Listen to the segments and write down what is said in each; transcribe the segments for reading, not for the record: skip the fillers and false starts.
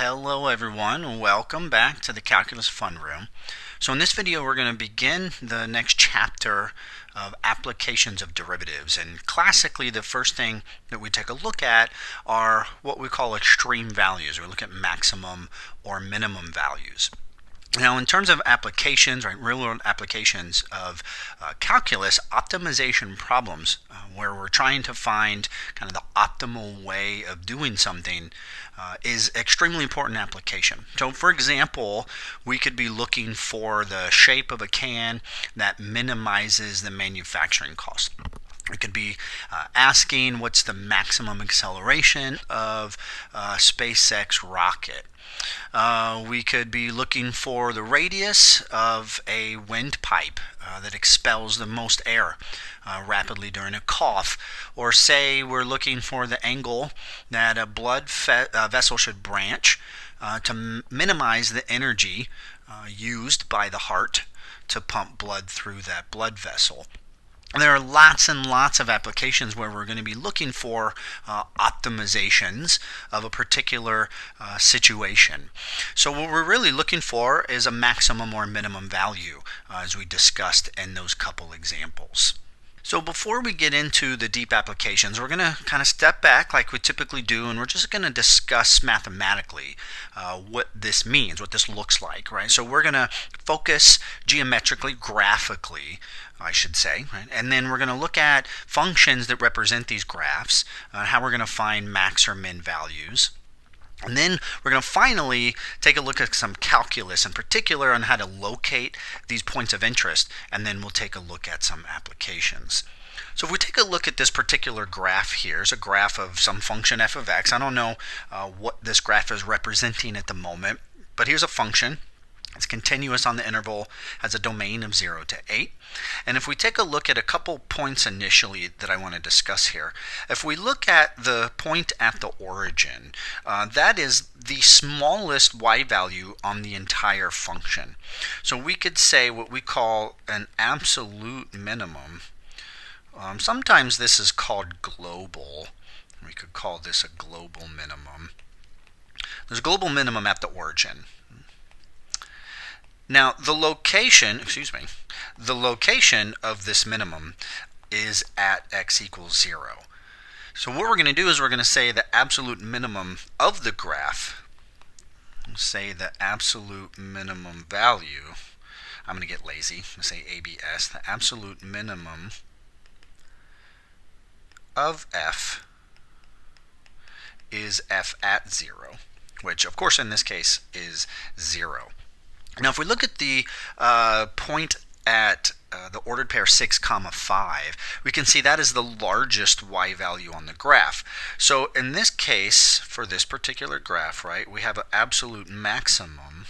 Hello everyone, welcome back to the Calculus Fun Room. So in this video we're going to begin the next chapter of applications of derivatives, and classically the first thing that we take a look at are what we call extreme values. We look at maximum or minimum values. Now, in terms of applications, right, real-world applications of calculus, optimization problems, where we're trying to find kind of the optimal way of doing something, is extremely important application. So, for example, we could be looking for the shape of a can that minimizes the manufacturing cost. We could be asking what's the maximum acceleration of a SpaceX rocket. We could be looking for the radius of a windpipe that expels the most air rapidly during a cough. Or say we're looking for the angle that a blood vessel should branch to minimize the energy used by the heart to pump blood through that blood vessel. There are lots and lots of applications where we're going to be looking for optimizations of a particular situation. So what we're really looking for is a maximum or minimum value, as we discussed in those couple examples. So before we get into the deep applications, we're going to kind of step back like we typically do, and we're just going to discuss mathematically what this means, what this looks like, right? So we're going to focus geometrically, graphically, I should say, right? And then we're going to look at functions that represent these graphs, how we're going to find max or min values. And then we're going to finally take a look at some calculus in particular on how to locate these points of interest, and then we'll take a look at some applications. So if we take a look at this particular graph here, it's a graph of some function f of x. I don't know what this graph is representing at the moment, but here's a function. It's continuous on the interval, has a domain of 0 to 8. And if we take a look at a couple points initially that I want to discuss here, if we look at the point at the origin, that is the smallest y value on the entire function. So we could say what we call an absolute minimum. Sometimes this is called global. We could call this a global minimum. There's a global minimum at the origin. Now, the location of this minimum is at x equals 0. So what we're going to do is we're going to say the absolute minimum of the graph, say the absolute minimum value, I'm going to get lazy, I'm going to say ABS, the absolute minimum of f is f at 0, which of course in this case is 0. Now, if we look at the point at the ordered pair 6, 5, we can see that is the largest y value on the graph. So in this case, for this particular graph, right, we have an absolute maximum.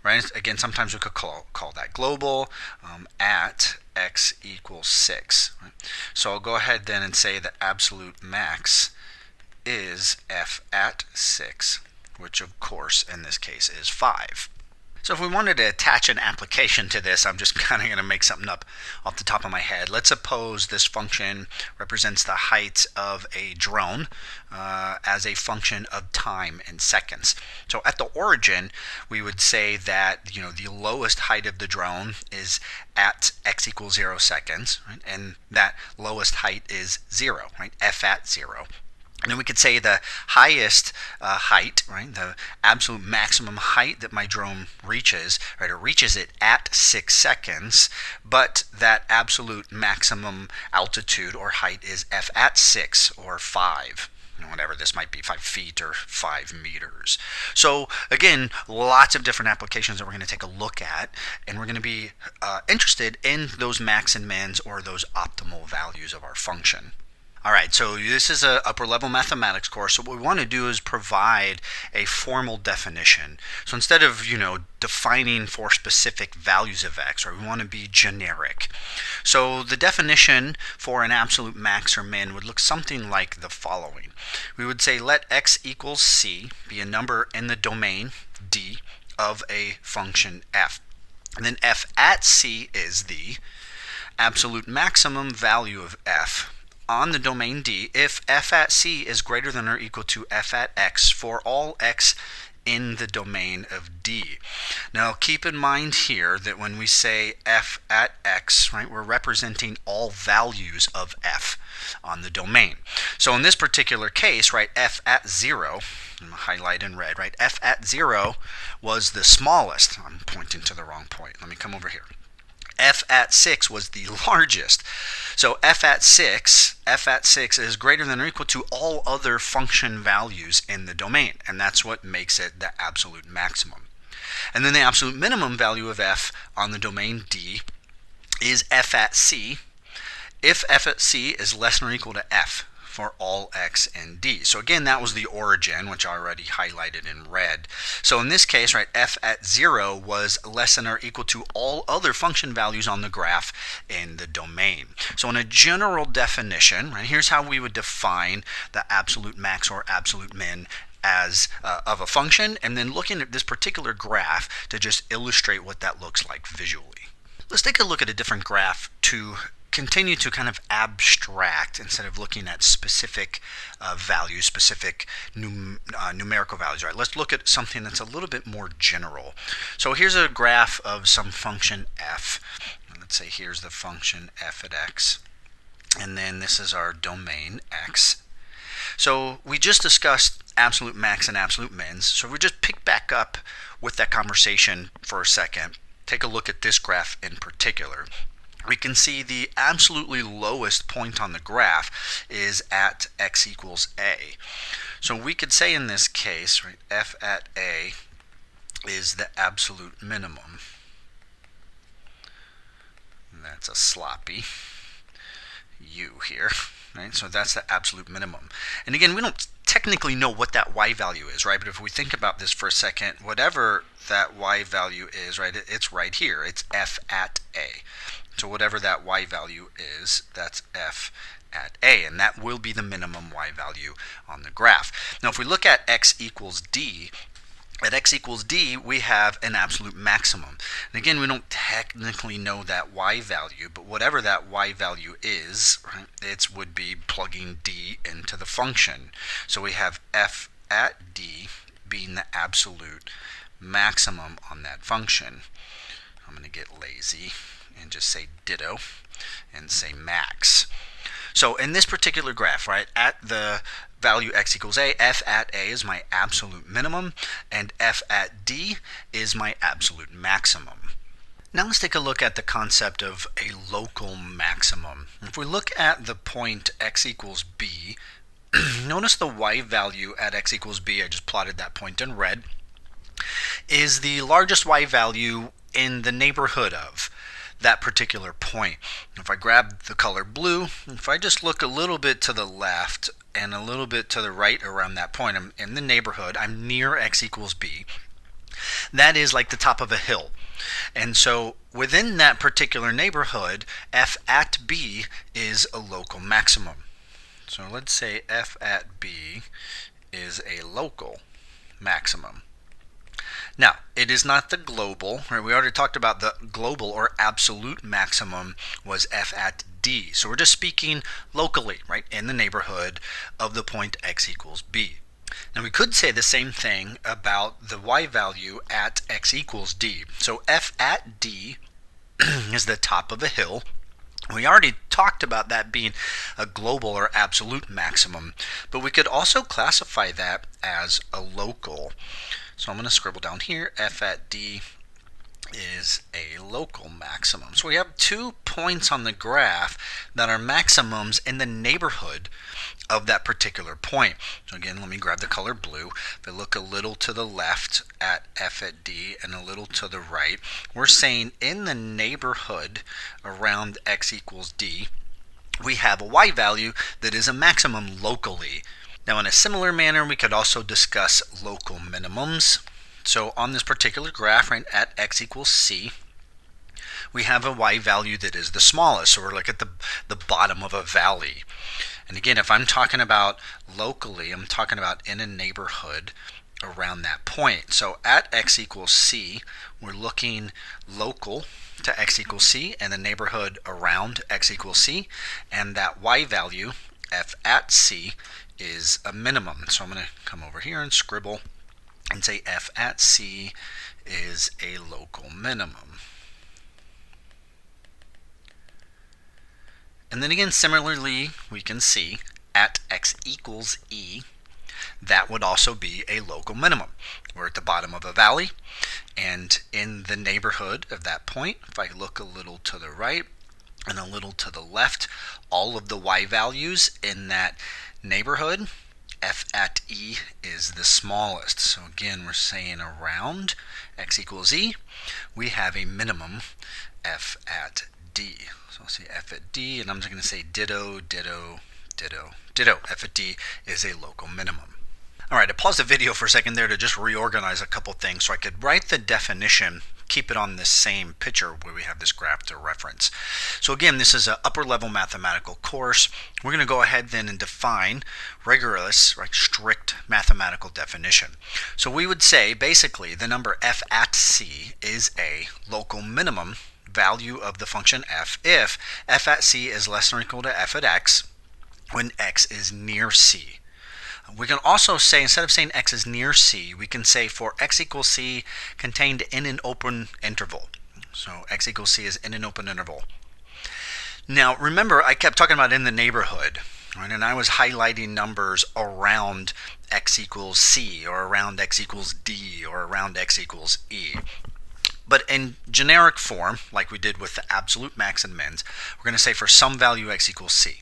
Right? Again, sometimes we could call that global at x equals 6. Right? So I'll go ahead then and say the absolute max is f at 6. Which of course in this case is 5. So if we wanted to attach an application to this, I'm just kind of going to make something up off the top of my head. Let's suppose this function represents the height of a drone as a function of time in seconds. So at the origin, we would say that the lowest height of the drone is at x equals 0 seconds, right? And that lowest height is 0, right? F at 0. And then we could say the highest height, right, the absolute maximum height that my drone reaches, right, it reaches it at 6 seconds, but that absolute maximum altitude or height is f at 6 or 5. Whatever this might be, 5 feet or 5 meters. So again, lots of different applications that we're going to take a look at, and we're going to be interested in those max and mins or those optimal values of our function. All right, so this is an upper level mathematics course. So what we want to do is provide a formal definition. So instead of, defining for specific values of x, right, we want to be generic. So the definition for an absolute max or min would look something like the following. We would say let x equals c be a number in the domain D of a function f. And then f at c is the absolute maximum value of f on the domain D if f at c is greater than or equal to f at x for all x in the domain of D. Now keep in mind here that when we say f at x, right, we're representing all values of f on the domain. So in this particular case, right, f at 0, I'm going to highlight in red, right, f at 0 was the smallest. I'm pointing to the wrong point. Let me come over here. F at 6 was the largest. So f at 6 is greater than or equal to all other function values in the domain, and that's what makes it the absolute maximum. And then the absolute minimum value of f on the domain D is f at c if f at c is less than or equal to f for all x in D. So again, that was the origin, which I already highlighted in red. So in this case, right, f at 0 was less than or equal to all other function values on the graph in the domain. So in a general definition, right, here's how we would define the absolute max or absolute min as of a function, and then looking at this particular graph to just illustrate what that looks like visually. Let's take a look at a different graph to continue to kind of abstract instead of looking at specific values, specific numerical values. Right? Let's look at something that's a little bit more general. So here's a graph of some function f. Let's say here's the function f at x, and then this is our domain x. So we just discussed absolute max and absolute mins, so we just pick back up with that conversation for a second. Take a look at this graph in particular. We can see the absolutely lowest point on the graph is at x equals a. So we could say in this case, right, f at a is the absolute minimum. And that's a sloppy u here. Right? So that's the absolute minimum. And again, we don't technically know what that y value is, right? But if we think about this for a second, whatever that y value is, right, it's right here. It's f at a. So whatever that y value is, that's f at a, and that will be the minimum y value on the graph. Now if we look at x equals d, at x equals d, we have an absolute maximum. And again, we don't technically know that y value, but whatever that y value is, right, it would be plugging d into the function. So we have f at d being the absolute maximum on that function. I'm going to get lazy and just say ditto and say max. So in this particular graph, right, at the value x equals a, f at a is my absolute minimum, and f at d is my absolute maximum. Now let's take a look at the concept of a local maximum. If we look at the point x equals b, notice the y value at x equals b, I just plotted that point in red, is the largest y value in the neighborhood of that particular point. If I grab the color blue, if I just look a little bit to the left and a little bit to the right around that point, I'm in the neighborhood, I'm near x equals b. That is like the top of a hill. And so within that particular neighborhood, f at b is a local maximum. So let's say f at b is a local maximum. Now, it is not the global, right? We already talked about the global or absolute maximum was f at d. So we're just speaking locally, right, in the neighborhood of the point x equals b. Now we could say the same thing about the y value at x equals d. So f at d is the top of a hill. We already talked about that being a global or absolute maximum, but we could also classify that as a local. So I'm going to scribble down here, f at d is a local maximum. So we have 2 points on the graph that are maximums in the neighborhood of that particular point. So again, let me grab the color blue. If I look a little to the left at f at d and a little to the right, we're saying in the neighborhood around x equals d, we have a y value that is a maximum locally. Now in a similar manner, we could also discuss local minimums. So on this particular graph, right, at x equals c, we have a y value that is the smallest. So we're like at the bottom of a valley. And again, if I'm talking about locally, I'm talking about in a neighborhood around that point. So at x equals c, we're looking local to x equals c and the neighborhood around x equals c, and that y value, f at c, is a minimum. So I'm going to come over here and scribble and say f at c is a local minimum. And then again, similarly, we can see at x equals e, that would also be a local minimum. We're at the bottom of a valley, and in the neighborhood of that point, if I look a little to the right and a little to the left, all of the y values in that neighborhood, f at e is the smallest. So again, we're saying around x equals e, we have a minimum f at d. So I'll say f at d, and I'm just going to say ditto, ditto, ditto, ditto. F at d is a local minimum. All right, I paused the video for a second there to just reorganize a couple things so I could write the definition, keep it on this same picture where we have this graph to reference. So again, this is an upper level mathematical course. We're going to go ahead then and define rigorous, right, strict mathematical definition. So we would say basically the number f at c is a local minimum value of the function f if f at c is less than or equal to f at x when x is near c. We can also say, instead of saying x is near c, we can say for x equals c contained in an open interval. So x equals c is in an open interval. Now remember, I kept talking about in the neighborhood, right? And I was highlighting numbers around x equals c, or around x equals d, or around x equals e. But in generic form, like we did with the absolute max and mins, we're going to say for some value x equals c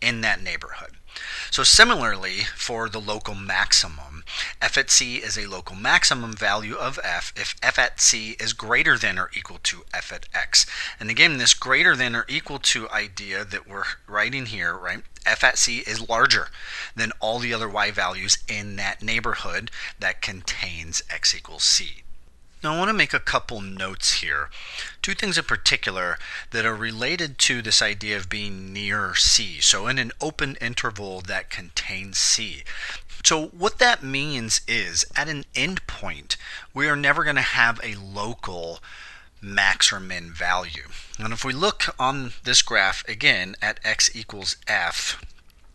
in that neighborhood. So similarly, for the local maximum, f at c is a local maximum value of f if f at c is greater than or equal to f at x. And again, this greater than or equal to idea that we're writing here, right? F at c is larger than all the other y values in that neighborhood that contains x equals c. Now I want to make a couple notes here. Two things in particular that are related to this idea of being near C. So in an open interval that contains C. So what that means is at an endpoint, we are never going to have a local max or min value. And if we look on this graph again at x equals f,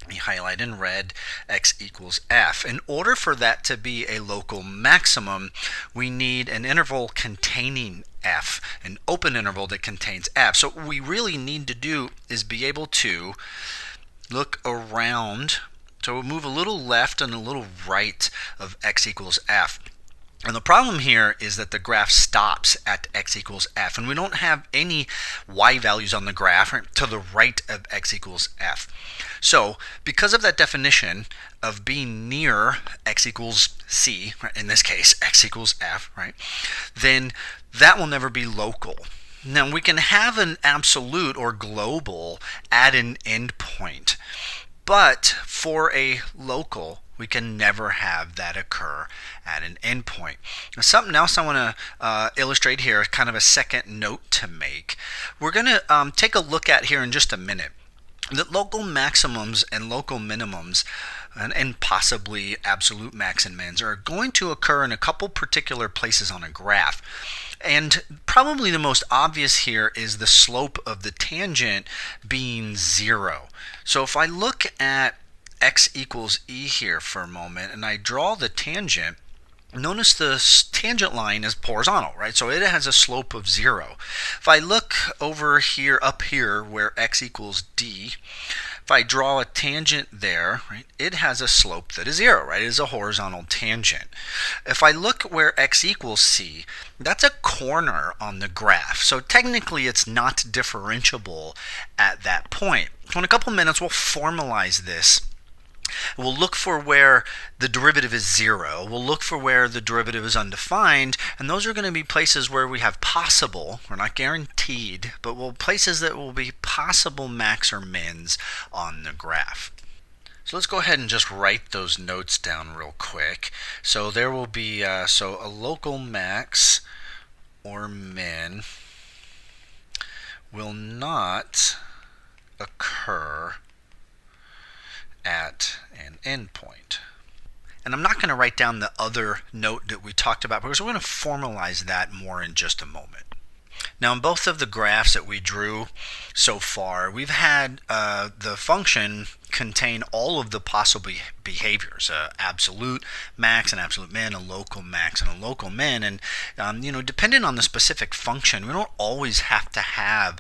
we highlight in red x equals f. In order for that to be a local maximum, we need an interval containing f, an open interval that contains f. So what we really need to do is be able to look around. So we'll move a little left and a little right of x equals f. And the problem here is that the graph stops at x equals f, and we don't have any y values on the graph to the right of x equals f. So because of that definition of being near x equals c, right, in this case x equals f, right, then that will never be local. Now we can have an absolute or global at an endpoint, but for a local, we can never have that occur at an endpoint. Now, something else I want to illustrate here, kind of a second note to make. We're going to take a look at here in just a minute that local maximums and local minimums and possibly absolute max and mins are going to occur in a couple particular places on a graph. And probably the most obvious here is the slope of the tangent being 0. So if I look at x equals e here for a moment and I draw the tangent, notice the tangent line is horizontal, right? So it has a slope of 0. If I look over here, up here, where x equals d, if I draw a tangent there, right, it has a slope that is 0, right? It is a horizontal tangent. If I look where x equals c, that's a corner on the graph. So technically it's not differentiable at that point. So in a couple minutes we'll formalize this. We'll look for where the derivative is 0. We'll look for where the derivative is undefined, and those are going to be places where we have possible, we're not guaranteed, but places that will be possible max or mins on the graph. So let's go ahead and just write those notes down real quick. So there will be a local max or min will not occur at an endpoint. And I'm not going to write down the other note that we talked about because we're going to formalize that more in just a moment. Now, in both of the graphs that we drew so far, we've had the function contain all of the possible behaviors, absolute max and absolute min, a local max and a local min. And, depending on the specific function, we don't always have to have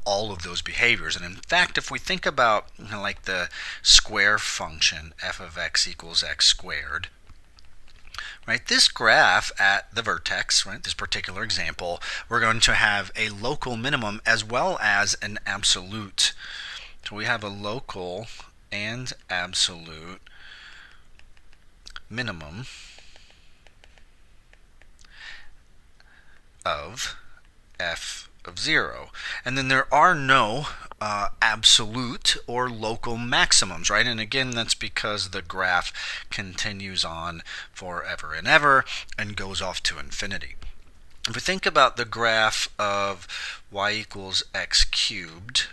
all of those behaviors. And in fact, if we think about like the square function, f of x equals x squared, right, this graph at the vertex, right, this particular example, we're going to have a local minimum as well as an absolute. So we have a local and absolute minimum of f of 0. And then there are no absolute or local maximums, right? And again, that's because the graph continues on forever and ever and goes off to infinity. If we think about the graph of y equals x cubed,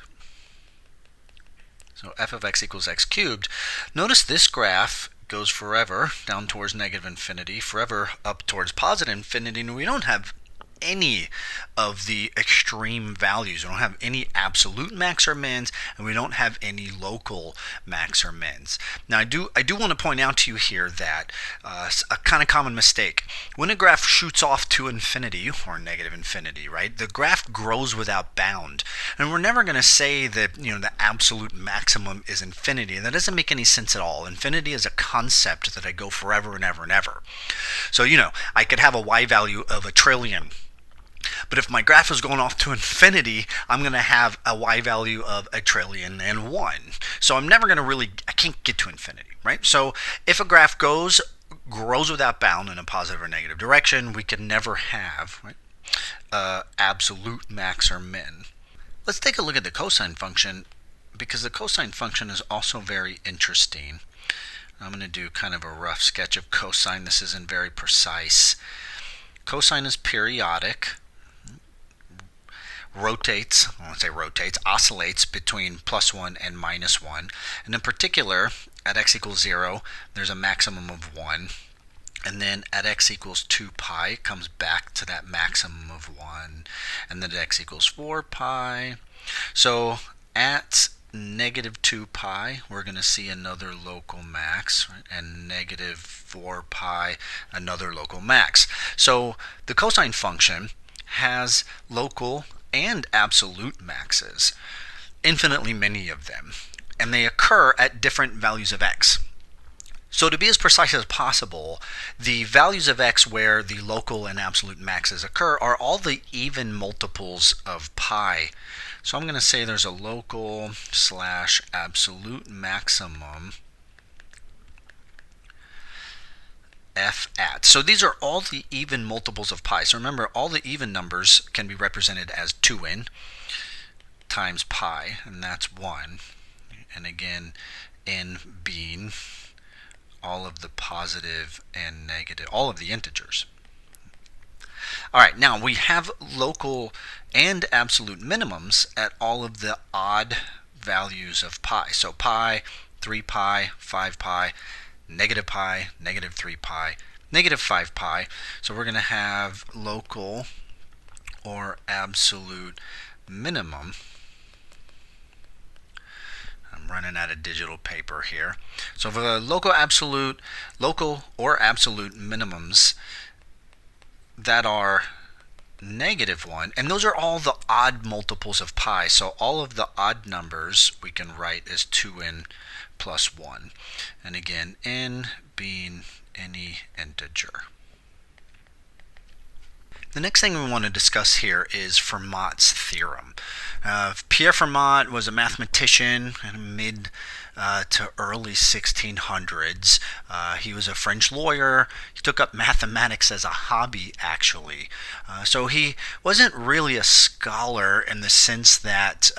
so f of x equals x cubed, notice this graph goes forever down towards negative infinity, forever up towards positive infinity, and we don't have any of the extreme values. We don't have any absolute max or mins, and we don't have any local max or mins. Now, I do want to point out to you here that a kind of common mistake, when a graph shoots off to infinity or negative infinity, right, the graph grows without bound, and we're never going to say that the absolute maximum is infinity. That doesn't make any sense at all. Infinity is a concept that I go forever and ever and ever. So I could have a y value of 1 trillion. But if my graph is going off to infinity, I'm going to have a y value of 1,000,000,001. So I'm never going to I can't get to infinity, right? So if a graph grows without bound in a positive or negative direction, we can never have, right, absolute max or min. Let's take a look at the cosine function, because the cosine function is also very interesting. I'm going to do kind of a rough sketch of cosine. This isn't very precise. Cosine is periodic. Oscillates between +1 and -1. And in particular, at x equals 0, there's a maximum of 1. And then at x equals 2 pi, it comes back to that maximum of 1. And then at x equals 4 pi. So at negative 2 pi, we're going to see another local max, right? And negative 4 pi, another local max. So the cosine function has local and absolute maxes, infinitely many of them, and they occur at different values of x. So to be as precise as possible, the values of x where the local and absolute maxes occur are all the even multiples of pi. So I'm going to say there's a local / absolute maximum f at. So these are all the even multiples of pi. So remember, all the even numbers can be represented as 2n times pi, and that's 1. And again, n being all of the positive and negative, all of the integers. All right, now we have local and absolute minimums at all of the odd values of pi. So pi, 3 pi, 5 pi, negative pi, negative 3 pi, negative 5 pi. So we're going to have local or absolute minimum. I'm running out of digital paper here. So for the local or absolute minimums that are -1, and those are all the odd multiples of pi. So all of the odd numbers we can write as 2n plus 1. And again, n being any integer. The next thing we want to discuss here is Fermat's theorem. Pierre Fermat was a mathematician in mid to early 1600s. He was a French lawyer. He took up mathematics as a hobby, actually. So he wasn't really a scholar in the sense that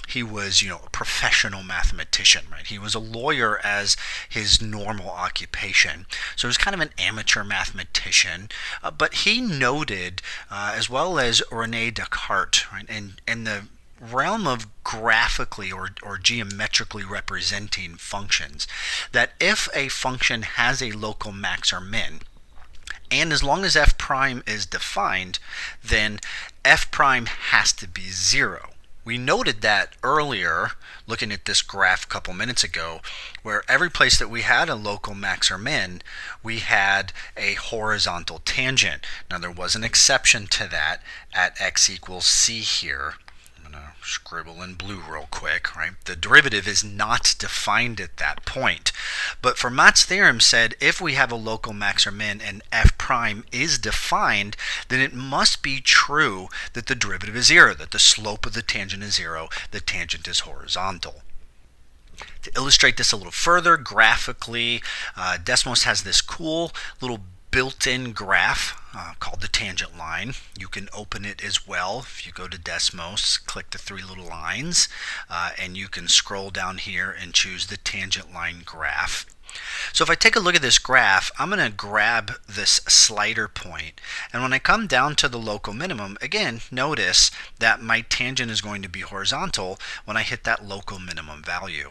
he was, a professional mathematician, right? He was a lawyer as his normal occupation. So he was kind of an amateur mathematician. But he noted, as well as René Descartes, right, and the realm of graphically or geometrically representing functions, that if a function has a local max or min, and as long as f prime is defined, then f prime has to be 0. We noted that earlier, looking at this graph a couple minutes ago, where every place that we had a local max or min, we had a horizontal tangent. Now there was an exception to that at x equals c here. I'm going to scribble in blue real quick, right? The derivative is not defined at that point. But Fermat's theorem said if we have a local max or min and f prime is defined, then it must be true that the derivative is 0, that the slope of the tangent is 0, the tangent is horizontal. To illustrate this a little further graphically, Desmos has this cool little built-in graph called the tangent line. You can open it as well. If you go to Desmos, click the 3 little lines, and you can scroll down here and choose the tangent line graph. So if I take a look at this graph, I'm going to grab this slider point, and when I come down to the local minimum, again, notice that my tangent is going to be horizontal when I hit that local minimum value.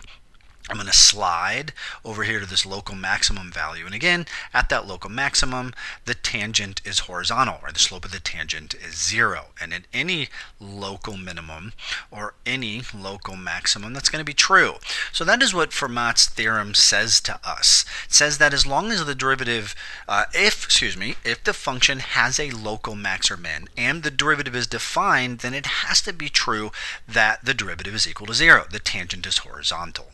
I'm going to slide over here to this local maximum value. And again, at that local maximum, the tangent is horizontal, or the slope of the tangent is 0. And at any local minimum or any local maximum, that's going to be true. So that is what Fermat's theorem says to us. It says that as long as the derivative, if the function has a local max or min and the derivative is defined, then it has to be true that the derivative is equal to 0. The tangent is horizontal.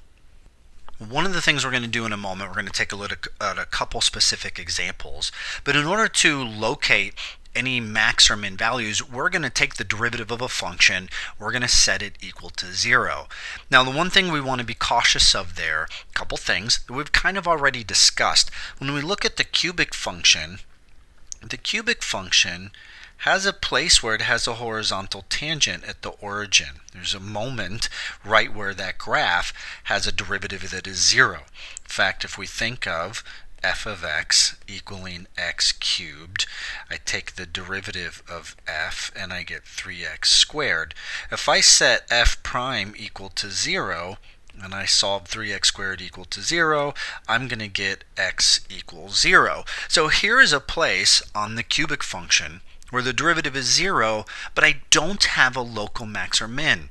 One of the things we're going to do in a moment, we're going to take a look at a couple specific examples. But in order to locate any max or min values, we're going to take the derivative of a function, we're going to set it equal to 0. Now the one thing we want to be cautious of there, a couple things that we've kind of already discussed. When we look at the cubic function has a place where it has a horizontal tangent at the origin. There's a moment right where that graph has a derivative that is 0. In fact, if we think of f of x equaling x cubed, I take the derivative of f and I get 3x squared. If I set f prime equal to 0, and I solve 3x squared equal to 0, I'm going to get x equals 0. So here is a place on the cubic function where the derivative is 0, but I don't have a local max or min.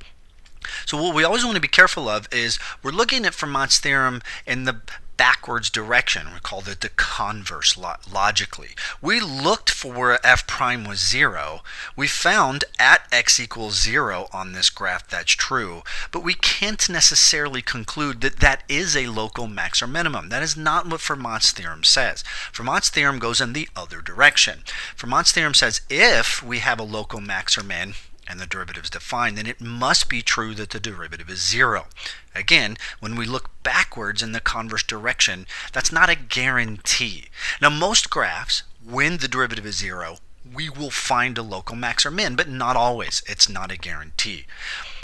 So what we always want to be careful of is we're looking at Fermat's theorem in the backwards direction. We call it the converse logically. We looked for where f prime was 0. We found at x equals 0 on this graph that's true, but we can't necessarily conclude that that is a local max or minimum. That is not what Fermat's theorem says. Fermat's theorem goes in the other direction. Fermat's theorem says if we have a local max or min and the derivative is defined, then it must be true that the derivative is 0. Again, when we look backwards in the converse direction, that's not a guarantee. Now, most graphs, when the derivative is 0, we will find a local max or min, but not always. It's not a guarantee.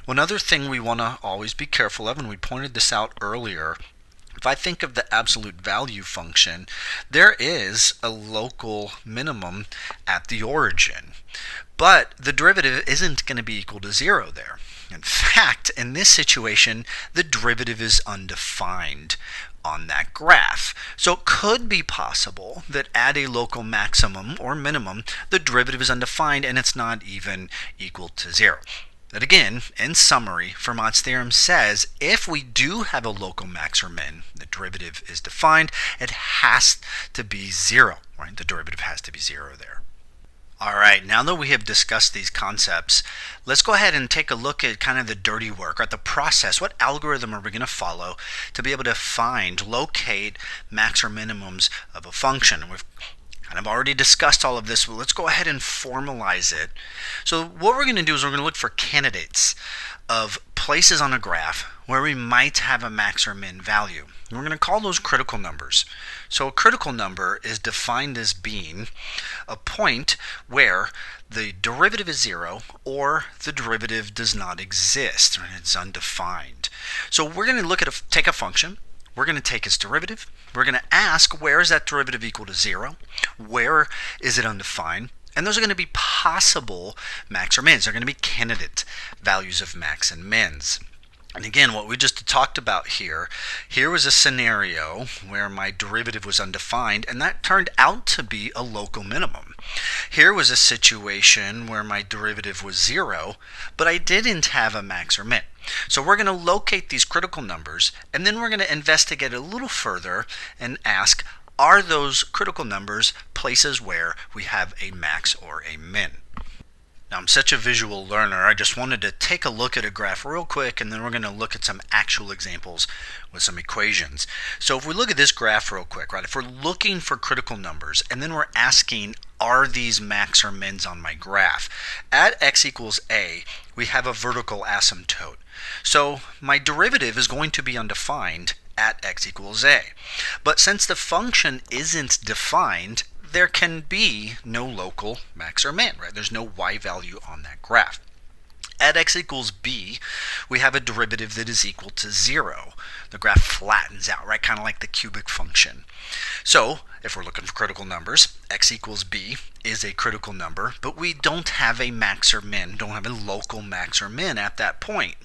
One other thing we want to always be careful of, and we pointed this out earlier, if I think of the absolute value function, there is a local minimum at the origin. But the derivative isn't going to be equal to 0 there. In fact, in this situation, the derivative is undefined on that graph. So it could be possible that at a local maximum or minimum, the derivative is undefined and it's not even equal to 0. But again, in summary, Fermat's theorem says if we do have a local max or min, the derivative is defined, it has to be 0, right? The derivative has to be 0 there. All right, now that we have discussed these concepts, let's go ahead and take a look at kind of the dirty work, or at the process. What algorithm are we going to follow to be able to locate max or minimums of a function? We've kind of already discussed all of this, but let's go ahead and formalize it. So what we're going to do is we're going to look for candidates of places on a graph where we might have a max or min value. And we're going to call those critical numbers. So a critical number is defined as being a point where the derivative is 0 or the derivative does not exist, and it's undefined. So we're going to take a function. We're going to take its derivative. We're going to ask where is that derivative equal to 0? Where is it undefined? And those are going to be possible max or mins. They're going to be candidate values of max and mins. And again, what we just talked about here was a scenario where my derivative was undefined, and that turned out to be a local minimum. Here was a situation where my derivative was 0, but I didn't have a max or min. So we're going to locate these critical numbers, and then we're going to investigate a little further and ask, are those critical numbers places where we have a max or a min? Now, I'm such a visual learner, I just wanted to take a look at a graph real quick, and then we're going to look at some actual examples with some equations. So if we look at this graph real quick, right, if we're looking for critical numbers, and then we're asking, are these max or mins on my graph? At x equals a, we have a vertical asymptote. So my derivative is going to be undefined at x equals a. But since the function isn't defined, there can be no local max or min, right? There's no y value on that graph. At x equals b, we have a derivative that is equal to 0. The graph flattens out, right? Kind of like the cubic function. So, if we're looking for critical numbers, x equals b is a critical number, but we don't have a max or min, don't have a local max or min at that point.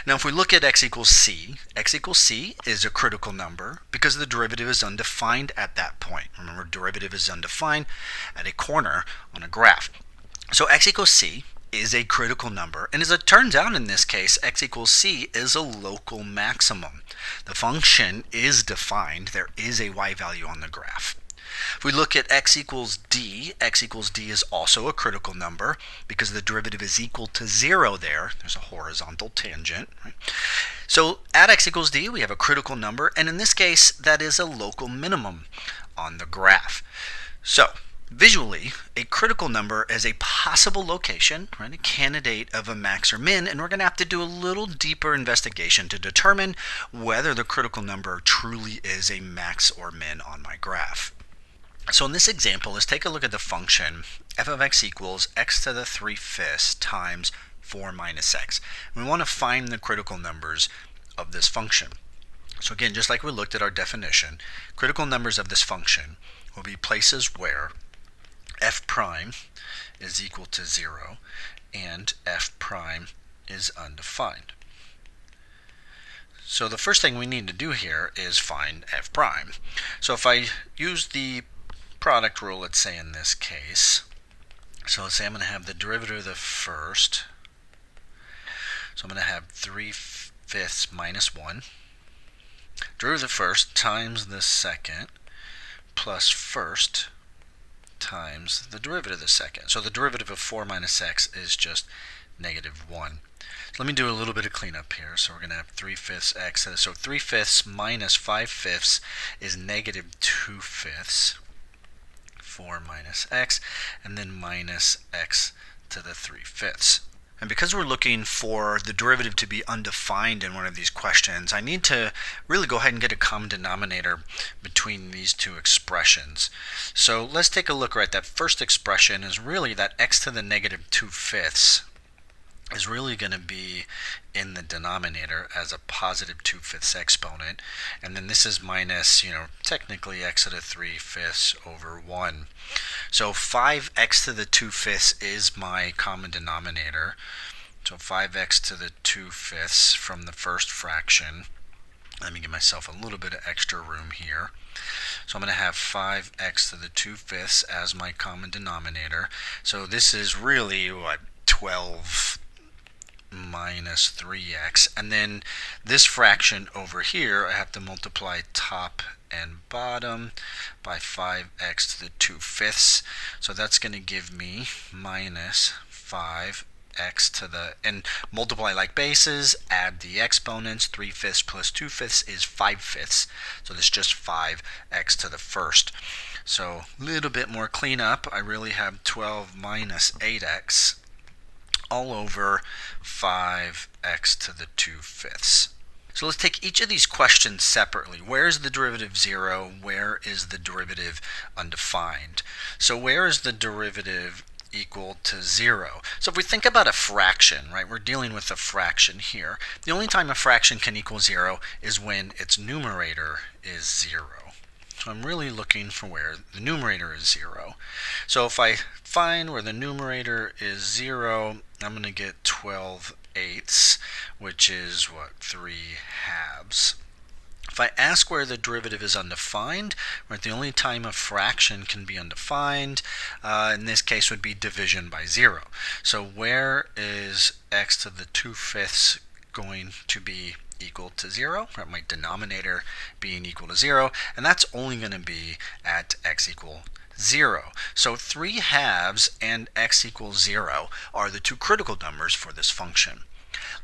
Now, if we look at x equals c is a critical number because the derivative is undefined at that point. Remember, derivative is undefined at a corner on a graph. So x equals c is a critical number, and as it turns out in this case, x equals c is a local maximum. The function is defined. There is a y value on the graph. If we look at x equals d is also a critical number because the derivative is equal to 0 there. There's a horizontal tangent. Right? So at x equals d, we have a critical number, and in this case, that is a local minimum on the graph. So visually, a critical number is a possible location, right, a candidate of a max or min, and we're going to have to do a little deeper investigation to determine whether the critical number truly is a max or min on my graph. So in this example, let's take a look at the function f of x equals x to the 3/5 times 4 minus x. We want to find the critical numbers of this function. So again, just like we looked at our definition, critical numbers of this function will be places where f prime is equal to 0 and f prime is undefined. So the first thing we need to do here is find f prime. So if I use the product rule, let's say in this case, so let's say I'm going to have the derivative of the first, so I'm going to have 3/5 minus 1, derivative of the first times the second plus first times the derivative of the second. So the derivative of 4 minus x is just negative 1. So let me do a little bit of cleanup here. So we're going to have 3/5 x, so 3/5 minus 5/5 is negative 2/5. 4 minus x, and then minus x to the 3/5. And because we're looking for the derivative to be undefined in one of these questions, I need to really go ahead and get a common denominator between these two expressions. So let's take a look. Right, that first expression is really that x to the negative 2/5 is really going to be in the denominator as a positive 2/5 exponent, and then this is minus, technically x to the 3/5 over 1. So 5x to the 2/5 is my common denominator. So 5x to the 2/5 from the first fraction. Let me give myself a little bit of extra room here. So I'm going to have 5x to the 2/5 as my common denominator. So this is really, 12 minus 3x, and then this fraction over here, I have to multiply top and bottom by 5x to the 2/5. So that's going to give me minus 5x to the, and multiply like bases, add the exponents. 3/5 plus 2/5 is 5/5. So this is just 5x to the first. So a little bit more cleanup. I really have 12 minus 8x all over 5x to the 2/5. So let's take each of these questions separately. Where is the derivative 0? Where is the derivative undefined? So where is the derivative equal to 0? So if we think about a fraction, right, we're dealing with a fraction here. The only time a fraction can equal 0 is when its numerator is 0. So I'm really looking for where the numerator is 0. So if I find where the numerator is 0, I'm going to get 12/8, which is what? 3/2. If I ask where the derivative is undefined, right, the only time a fraction can be undefined in this case would be division by 0. So where is x to the 2/5 going to be equal to 0? Right, my denominator being equal to 0, and that's only going to be at x equal 0. So 3/2 and x equals 0 are the two critical numbers for this function.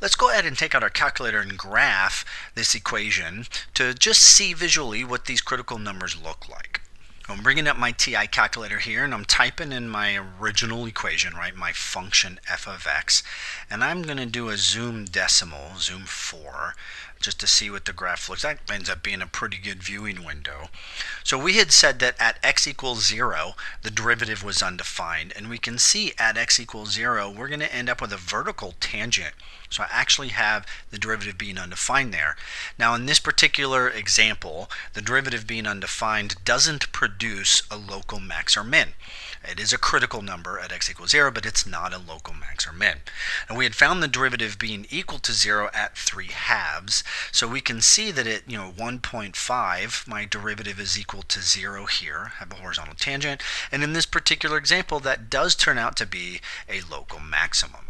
Let's go ahead and take out our calculator and graph this equation to just see visually what these critical numbers look like. I'm bringing up my TI calculator here, and I'm typing in my original equation, right, my function f of x, and I'm going to do a zoom decimal, zoom 4, just to see what the graph looks like. It ends up being a pretty good viewing window. So we had said that at x equals 0, the derivative was undefined, and we can see at x equals 0, we're going to end up with a vertical tangent. So I actually have the derivative being undefined there. Now in this particular example, the derivative being undefined doesn't produce a local max or min. It is a critical number at x equals 0, but it's not a local max or min. And we had found the derivative being equal to 0 at 3/2, so we can see that at 1.5, my derivative is equal to 0 here. I have a horizontal tangent, and in this particular example, that does turn out to be a local maximum.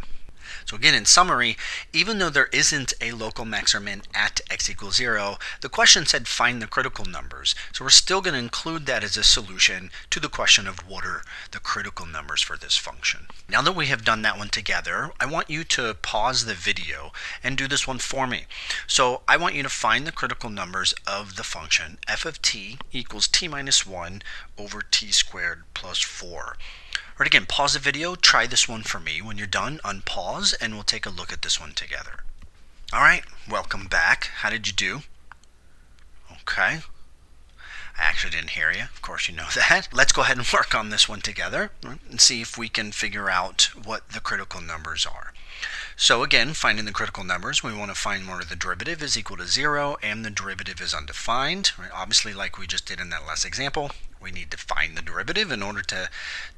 So again, in summary, even though there isn't a local max or min at x equals 0, the question said find the critical numbers. So we're still going to include that as a solution to the question of what are the critical numbers for this function. Now that we have done that one together, I want you to pause the video and do this one for me. So I want you to find the critical numbers of the function f of t equals t minus 1 over t squared plus 4. Right, again, pause the video, try this one for me. When you're done, unpause, and we'll take a look at this one together. All right, welcome back. How did you do? Okay. I actually didn't hear you. Of course you know that. Let's go ahead and work on this one together and see if we can figure out what the critical numbers are. So again, finding the critical numbers, we want to find where the derivative is equal to 0 and the derivative is undefined. Right? Obviously, like we just did in that last example, we need to find the derivative in order to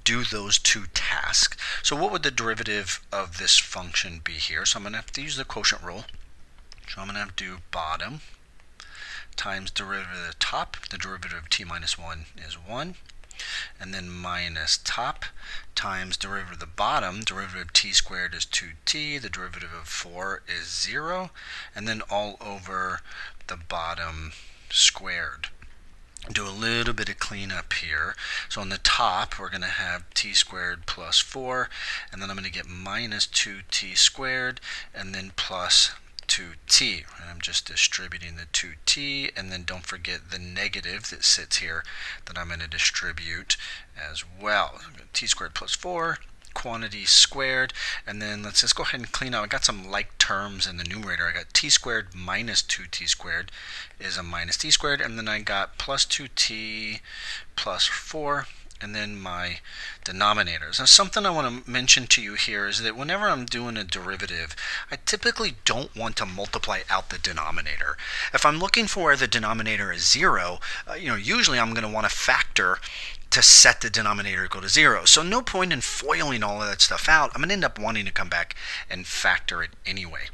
do those two tasks. So what would the derivative of this function be here? So I'm going to have to use the quotient rule. So I'm going to have to do bottom times derivative of the top. The derivative of t minus 1 is 1. And then minus top times derivative of the bottom. Derivative of t squared is 2t. The derivative of 4 is 0. And then all over the bottom squared. Do a little bit of cleanup here. So on the top, we're going to have t squared plus 4, and then I'm going to get minus 2t squared, and then plus 2t. And I'm just distributing the 2t, and then don't forget the negative that sits here that I'm going to distribute as well. T squared plus 4. Quantity squared, and then let's just go ahead and clean out. I got some like terms in the numerator. I got t squared minus 2t squared is a minus t squared, and then I got plus 2t plus 4, and then my denominators. Now something I want to mention to you here is that whenever I'm doing a derivative, I typically don't want to multiply out the denominator. If I'm looking for where the denominator is 0, usually I'm going to want to factor to set the denominator equal to 0. So no point in foiling all of that stuff out. I'm going to end up wanting to come back and factor it anyway.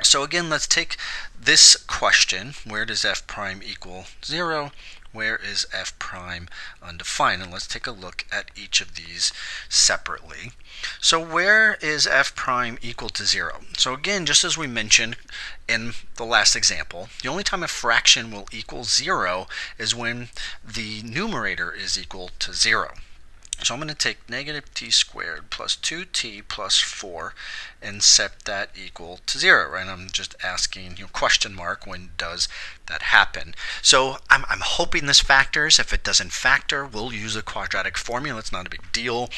So again, let's take this question, where does f prime equal 0? Where is f prime undefined? And let's take a look at each of these separately. So where is f prime equal to 0? So again, just as we mentioned in the last example, the only time a fraction will equal 0 is when the numerator is equal to 0. So I'm going to take negative t squared plus 2t plus 4 and set that equal to 0, right? I'm just asking, question mark, when does that happen? So I'm hoping this factors. If it doesn't factor, we'll use a quadratic formula. It's not a big deal.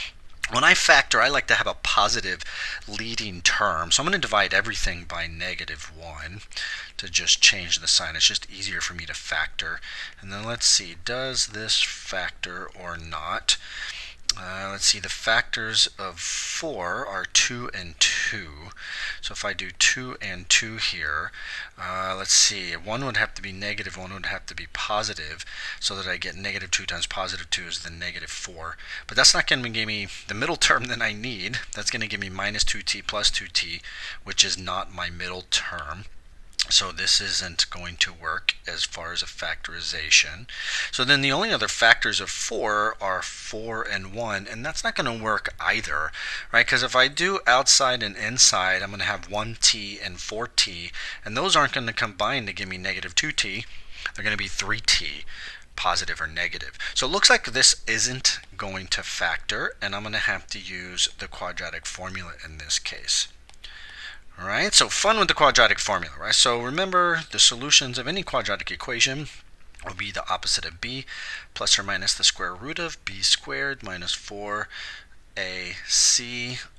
When I factor, I like to have a positive leading term. So I'm going to divide everything by negative 1 to just change the sign. It's just easier for me to factor. And then let's see, does this factor or not? let's see, the factors of 4 are 2 and 2. So if I do 2 and 2 here, let's see, one would have to be negative, one would have to be positive, so that I get negative 2 times positive 2 is the negative 4. But that's not going to give me the middle term that I need. That's going to give me minus 2t plus 2t, which is not my middle term. So this isn't going to work as far as a factorization. So then the only other factors of 4 are 4 and 1, and that's not going to work either, right? Because if I do outside and inside, I'm going to have 1t and 4t, and those aren't going to combine to give me negative 2t. They're going to be 3t, positive or negative. So it looks like this isn't going to factor, and I'm going to have to use the quadratic formula in this case. All right, so fun with the quadratic formula, right? So remember, the solutions of any quadratic equation will be the opposite of b plus or minus the square root of b squared minus 4ac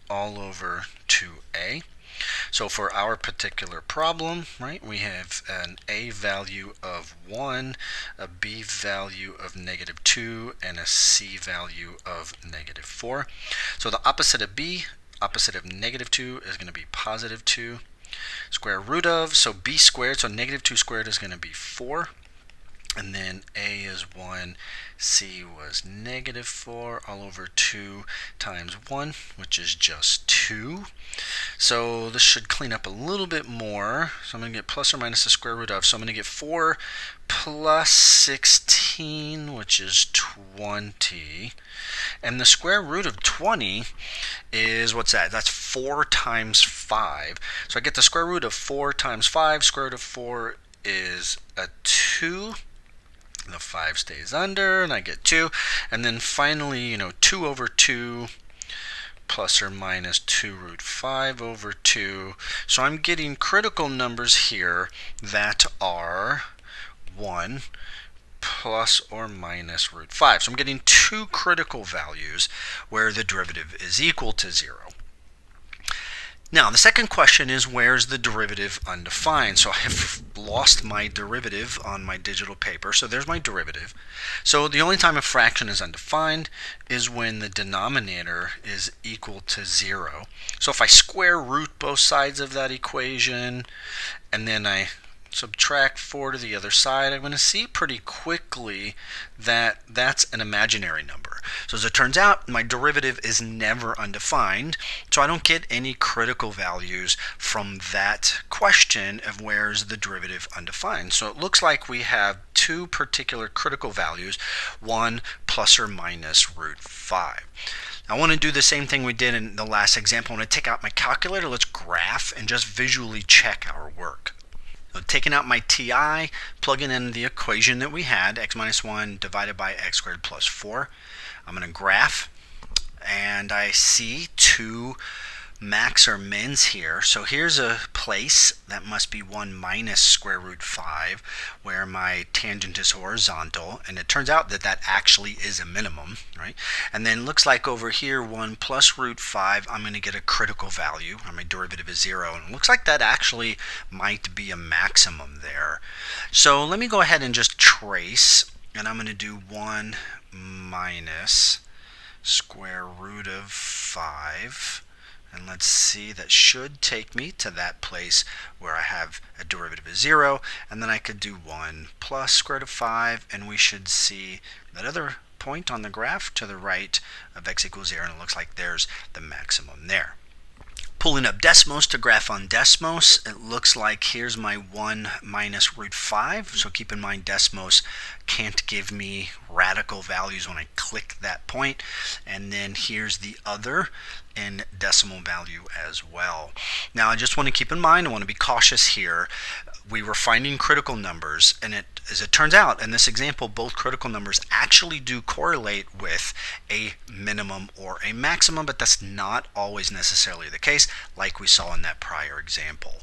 all over 2a. So for our particular problem, right, we have an a value of 1, a b value of negative 2, and a c value of negative 4. So the opposite of b, opposite of negative 2, is going to be positive 2. Square root of, so b squared, so negative 2 squared is going to be 4. And then a is 1, c was negative 4 all over 2 times 1, which is just 2. So this should clean up a little bit more. So I'm going to get plus or minus the square root of. So I'm going to get 4 plus 16, which is 20. And the square root of 20 is, what's that? That's 4 times 5. So I get the square root of 4 times 5. Square root of 4 is a 2. The 5 stays under, and I get 2. And then finally, 2 over 2 plus or minus 2 root 5 over 2. So I'm getting critical numbers here that are 1 plus or minus root 5. So I'm getting two critical values where the derivative is equal to 0. Now, the second question is, where's the derivative undefined? So I have lost my derivative on my digital paper. So there's my derivative. So the only time a fraction is undefined is when the denominator is equal to 0. So if I square root both sides of that equation, and then I subtract 4 to the other side, I'm going to see pretty quickly that that's an imaginary number. So as it turns out, my derivative is never undefined, so I don't get any critical values from that question of where's the derivative undefined. So it looks like we have two particular critical values, 1 plus or minus root 5. I want to do the same thing we did in the last example. I'm going to take out my calculator, let's graph and just visually check our work. So taking out my TI, plugging in the equation that we had, x minus 1 divided by x squared plus 4. I'm going to graph, and I see two max or mins here. So here's a place that must be 1 minus square root 5, where my tangent is horizontal, and it turns out that that actually is a minimum, right? And then looks like over here 1 plus root 5, I'm going to get a critical value, or my derivative is 0, and it looks like that actually might be a maximum there. So let me go ahead and just trace, and I'm going to do 1 minus square root of 5. And let's see, that should take me to that place where I have a derivative of 0, and then I could do 1 plus square root of 5, and we should see that other point on the graph to the right of x equals 0, and it looks like there's the maximum there. Pulling up Desmos to graph on Desmos, it looks like here's my 1 minus root 5. So keep in mind Desmos can't give me radical values when I click that point. And then here's the other in decimal value as well. Now I just want to keep in mind, I want to be cautious here. We were finding critical numbers, and as it turns out in this example, both critical numbers actually do correlate with a minimum or a maximum, but that's not always necessarily the case like we saw in that prior example.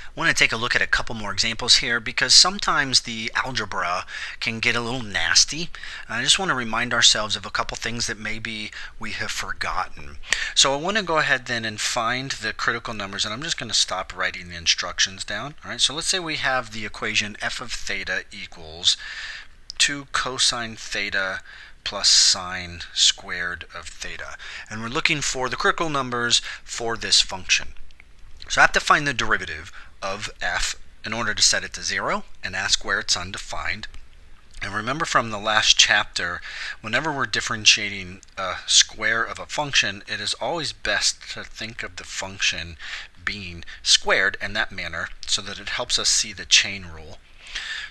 I want to take a look at a couple more examples here because sometimes the algebra can get a little nasty. And I just want to remind ourselves of a couple things that maybe we have forgotten. So I want to go ahead then and find the critical numbers, and I'm just going to stop writing the instructions down. All right, so let's say we have the equation f of theta equals 2 cosine theta plus sine squared of theta. And we're looking for the critical numbers for this function. So I have to find the derivative of f in order to set it to 0 and ask where it's undefined. And remember from the last chapter, whenever we're differentiating a square of a function, it is always best to think of the function being squared in that manner so that it helps us see the chain rule.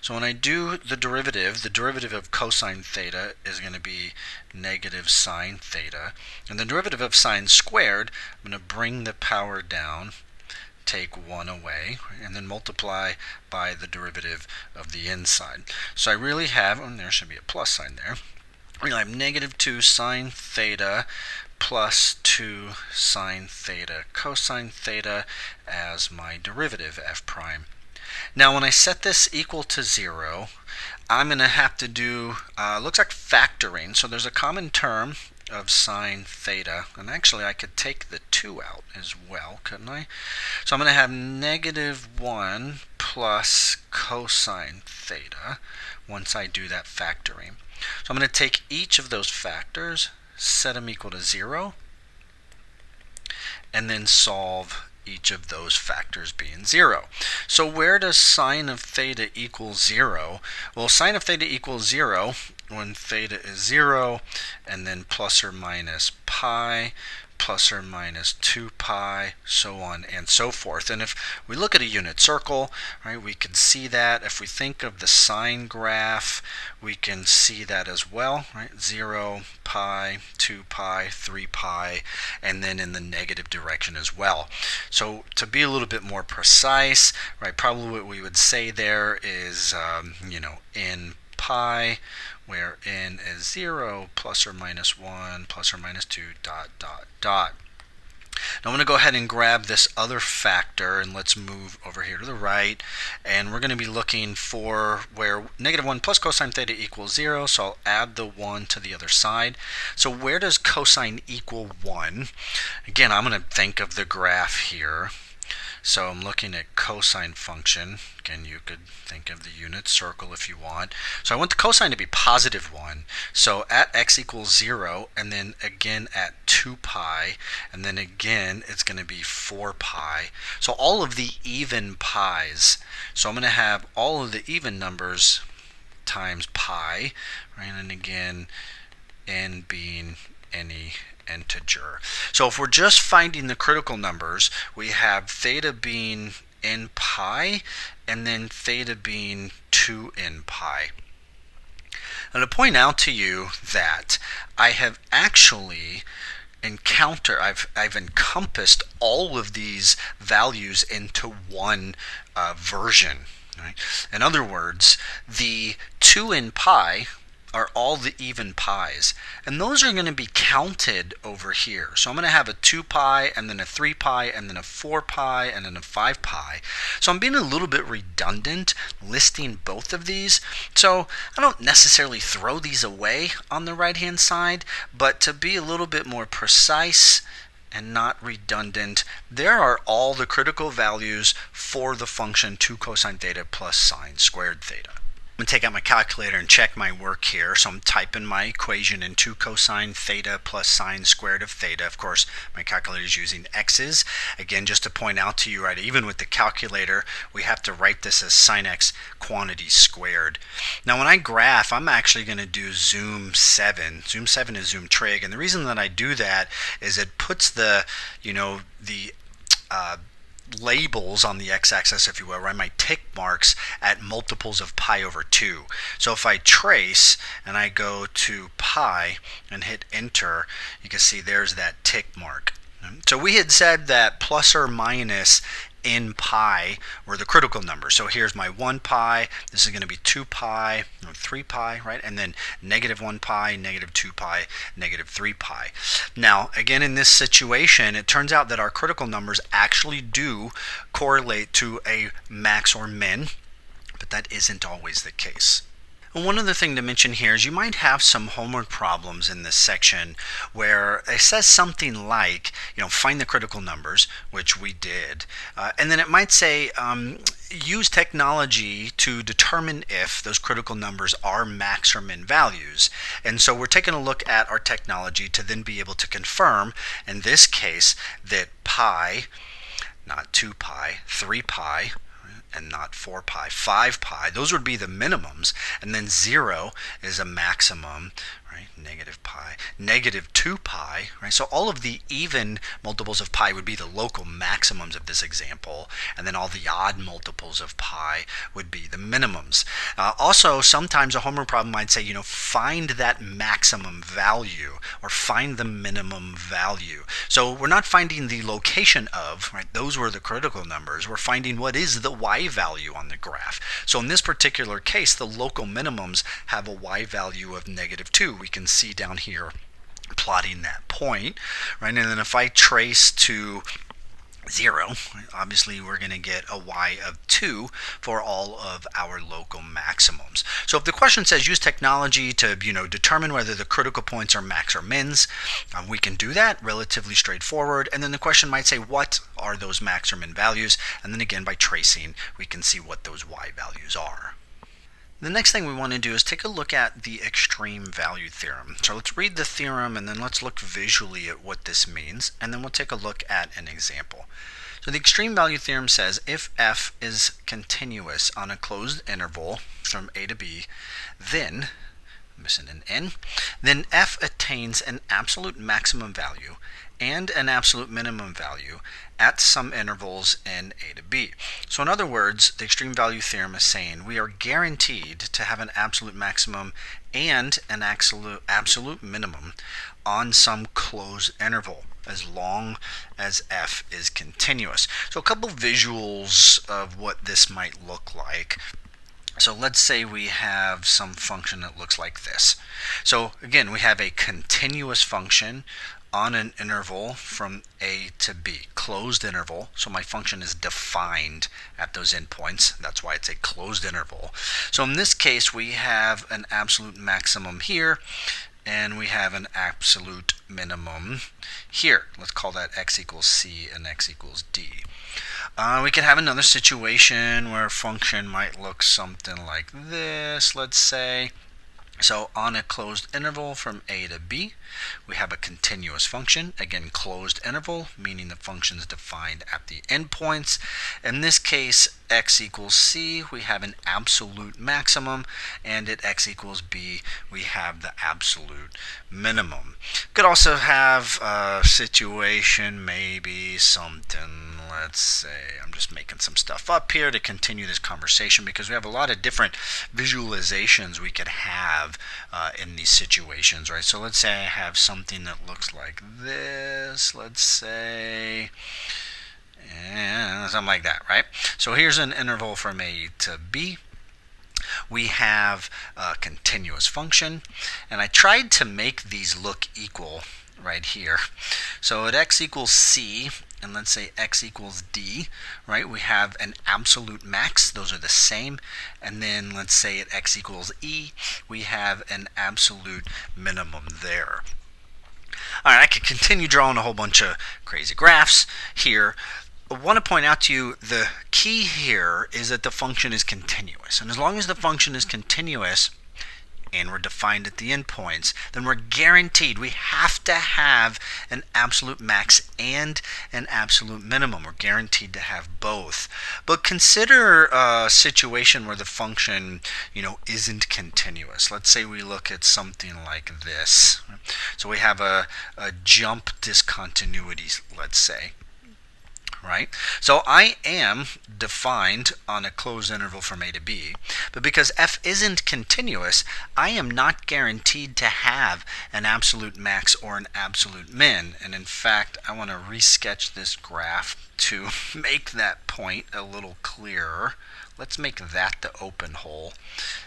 So when I do the derivative of cosine theta is going to be negative sine theta. And the derivative of sine squared, I'm going to bring the power down, take 1 away, and then multiply by the derivative of the inside. So I really have, and there should be a plus sign there, I really have negative 2 sine theta plus 2 sine theta cosine theta as my derivative f prime. Now when I set this equal to 0, I'm going to have to do, looks like factoring. So there's a common term of sine theta, and actually I could take the 2 out as well, couldn't I? So I'm going to have negative 1 plus cosine theta once I do that factoring. So I'm going to take each of those factors, set them equal to 0, and then solve each of those factors being 0. So where does sine of theta equal 0? Well, sine of theta equals 0 when theta is 0, and then plus or minus pi, plus or minus 2 pi, so on and so forth. And if we look at a unit circle, right, we can see that. If we think of the sine graph, we can see that as well, right? 0, pi, 2 pi, 3 pi, and then in the negative direction as well. So to be a little bit more precise, right, probably what we would say there is, in pi, where n is 0, plus or minus 1, plus or minus 2, dot, dot, dot. Now I'm going to go ahead and grab this other factor, and let's move over here to the right, and we're going to be looking for where negative 1 plus cosine theta equals 0, so I'll add the 1 to the other side. So where does cosine equal 1? Again, I'm going to think of the graph here. So I'm looking at cosine function. Again, you could think of the unit circle if you want. So I want the cosine to be positive 1. So at x equals 0, and then again at 2 pi, and then again it's going to be 4 pi. So all of the even pi's. So I'm going to have all of the even numbers times pi, right? And again, n being any integer. So if we're just finding the critical numbers, we have theta being n pi and then theta being 2n pi. And to point out to you that I have actually I've encompassed all of these values into one version. Right? In other words, the 2n pi are all the even pi's, and those are going to be counted over here. So I'm going to have a 2 pi and then a 3 pi and then a 4 pi and then a 5 pi. So I'm being a little bit redundant listing both of these, so I don't necessarily throw these away on the right hand side, but to be a little bit more precise and not redundant, there are all the critical values for the function 2 cosine theta plus sine squared theta. I'm going to take out my calculator and check my work here. So I'm typing my equation in 2 cosine theta plus sine squared of theta. Of course, my calculator is using x's. Again, just to point out to you, right, even with the calculator, we have to write this as sine x quantity squared. Now, when I graph, I'm actually going to do zoom 7. Zoom 7 is zoom trig, and the reason that I do that is it puts the, labels on the x-axis, if you will, right, my tick marks at multiples of pi over 2. So if I trace and I go to pi and hit enter, you can see there's that tick mark. So we had said that plus or minus in pi were the critical numbers. So here's my 1 pi, this is going to be 2 pi, 3 pi, right? And then negative 1 pi, negative 2 pi, negative 3 pi. Now, again, in this situation, it turns out that our critical numbers actually do correlate to a max or min, but that isn't always the case. And one other thing to mention here is you might have some homework problems in this section where it says something like, find the critical numbers, which we did, and then it might say, use technology to determine if those critical numbers are max or min values. And so we're taking a look at our technology to then be able to confirm, in this case, that pi, not 2 pi, 3 pi, and not 4 pi, 5 pi, those would be the minimums, and then 0 is a maximum, right? Negative pi, negative 2 pi, right? So all of the even multiples of pi would be the local maximums of this example, and then all the odd multiples of pi would be the minimums. Also, sometimes a homework problem might say, find that maximum value or find the minimum value. So we're not finding the location of, right? Those were the critical numbers. We're finding what is the y value on the graph. So in this particular case, the local minimums have a y value of negative 2. We can see down here plotting that point, right? And then if I trace to 0, obviously we're going to get a y of 2 for all of our local maximums. So if the question says use technology to determine whether the critical points are max or mins, we can do that relatively straightforward. And then the question might say what are those max or min values, and then again by tracing we can see what those y values are. The next thing we want to do is take a look at the extreme value theorem. So let's read the theorem and then let's look visually at what this means, and then we'll take a look at an example. So the extreme value theorem says if f is continuous on a closed interval from a to b, then, missing an n, then f attains an absolute maximum value and an absolute minimum value at some intervals in a to b. So in other words, the extreme value theorem is saying we are guaranteed to have an absolute maximum and an absolute minimum on some closed interval as long as f is continuous. So a couple visuals of what this might look like. So let's say we have some function that looks like this. So again, we have a continuous function on an interval from a to b, closed interval. So my function is defined at those endpoints. That's why it's a closed interval. So in this case, we have an absolute maximum here, and we have an absolute minimum here. Let's call that x equals c and x equals d. We can have another situation where a function might look something like this, let's say. So on a closed interval from a to b, we have a continuous function. Again, closed interval, meaning the function is defined at the endpoints. In this case, x equals c, we have an absolute maximum, and at x equals b, we have the absolute minimum. Could also have a situation, maybe something, let's say, I'm just making some stuff up here to continue this conversation because we have a lot of different visualizations we could have in these situations, right? So let's say I have something that looks like this, let's say, and something like that, right? So here's an interval from a to b. We have a continuous function, and I tried to make these look equal right here. So at x equals c, and let's say x equals d, right, we have an absolute max, those are the same, and then let's say at x equals e, we have an absolute minimum there. All right, I could continue drawing a whole bunch of crazy graphs here. I want to point out to you the key here is that the function is continuous, and as long as the function is continuous and we're defined at the endpoints, then we're guaranteed we have to have an absolute max and an absolute minimum. We're guaranteed to have both. But consider a situation where the function, isn't continuous. Let's say we look at something like this. So we have a jump discontinuity, let's say. Right? So I am defined on a closed interval from a to b, but because f isn't continuous, I am not guaranteed to have an absolute max or an absolute min. And in fact, I want to resketch this graph to make that point a little clearer. Let's make that the open hole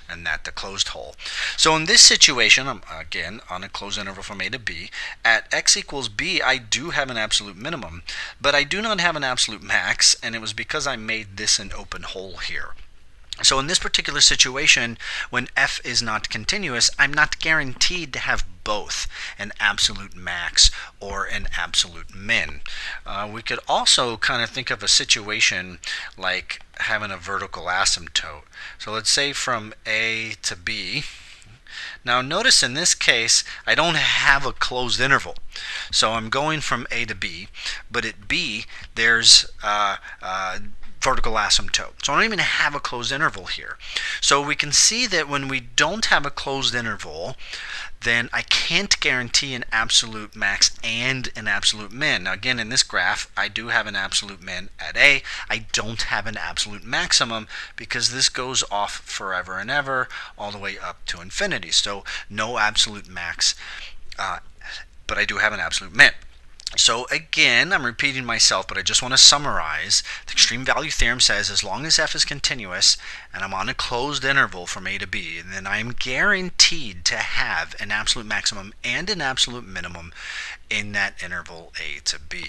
and that the closed hole. So in this situation, I'm again on a closed interval from a to b. At x equals b, I do have an absolute minimum, but I do not have an absolute max, and it was because I made this an open hole here. So in this particular situation, when f is not continuous, I'm not guaranteed to have both an absolute max or an absolute min. We could also kind of think of a situation like having a vertical asymptote. So let's say from A to B. Now notice in this case, I don't have a closed interval. So I'm going from A to B, but at B, there's vertical asymptote. So I don't even have a closed interval here. So we can see that when we don't have a closed interval, then I can't guarantee an absolute max and an absolute min. Now again, in this graph, I do have an absolute min at A. I don't have an absolute maximum because this goes off forever and ever all the way up to infinity. So no absolute max, but I do have an absolute min. So again, I'm repeating myself, but I just want to summarize. The extreme value theorem says as long as f is continuous and I'm on a closed interval from A to B, then I'm guaranteed to have an absolute maximum and an absolute minimum in that interval A to B.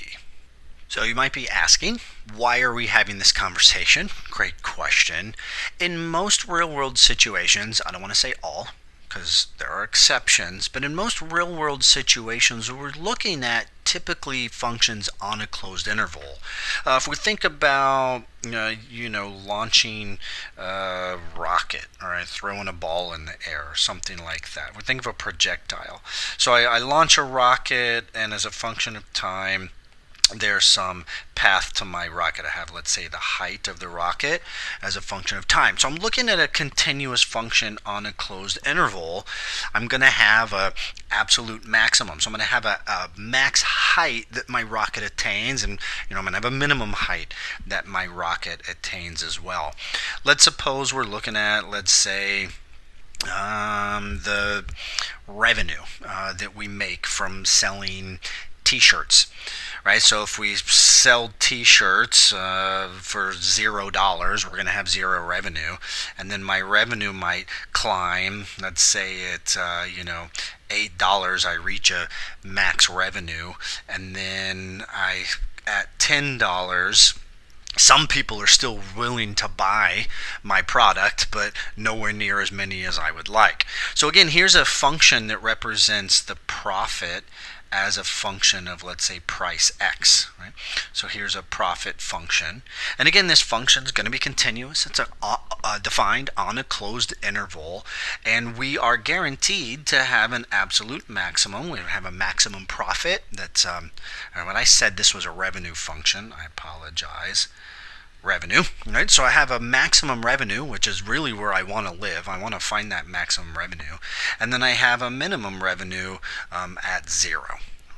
So you might be asking, why are we having this conversation? Great question. In most real-world situations, I don't want to say all, because there are exceptions, but in most real-world situations, we're looking at typically functions on a closed interval. If we think about, launching a rocket, all right, throwing a ball in the air, or something like that. We think of a projectile. So I launch a rocket, and as a function of time, there's some path to my rocket. I have, let's say, the height of the rocket as a function of time. So I'm looking at a continuous function on a closed interval. I'm going to have a absolute maximum. So I'm going to have a max height that my rocket attains, and I'm going to have a minimum height that my rocket attains as well. Let's suppose we're looking at, let's say, the revenue that we make from selling t-shirts, right? So if we sell t-shirts for $0, we're going to have zero revenue, and then my revenue might climb. Let's say it's $8, I reach a max revenue, and then at $10, some people are still willing to buy my product, but nowhere near as many as I would like. So again, here's a function that represents the profit as a function of, let's say, price x, right? So here's a profit function. And again, this function is going to be continuous. It's defined on a closed interval, and we are guaranteed to have an absolute maximum. We have a maximum profit. That's when I said this was a revenue function, I apologize. Revenue, right? So I have a maximum revenue, which is really where I want to live. I want to find that maximum revenue. And then I have a minimum revenue at 0,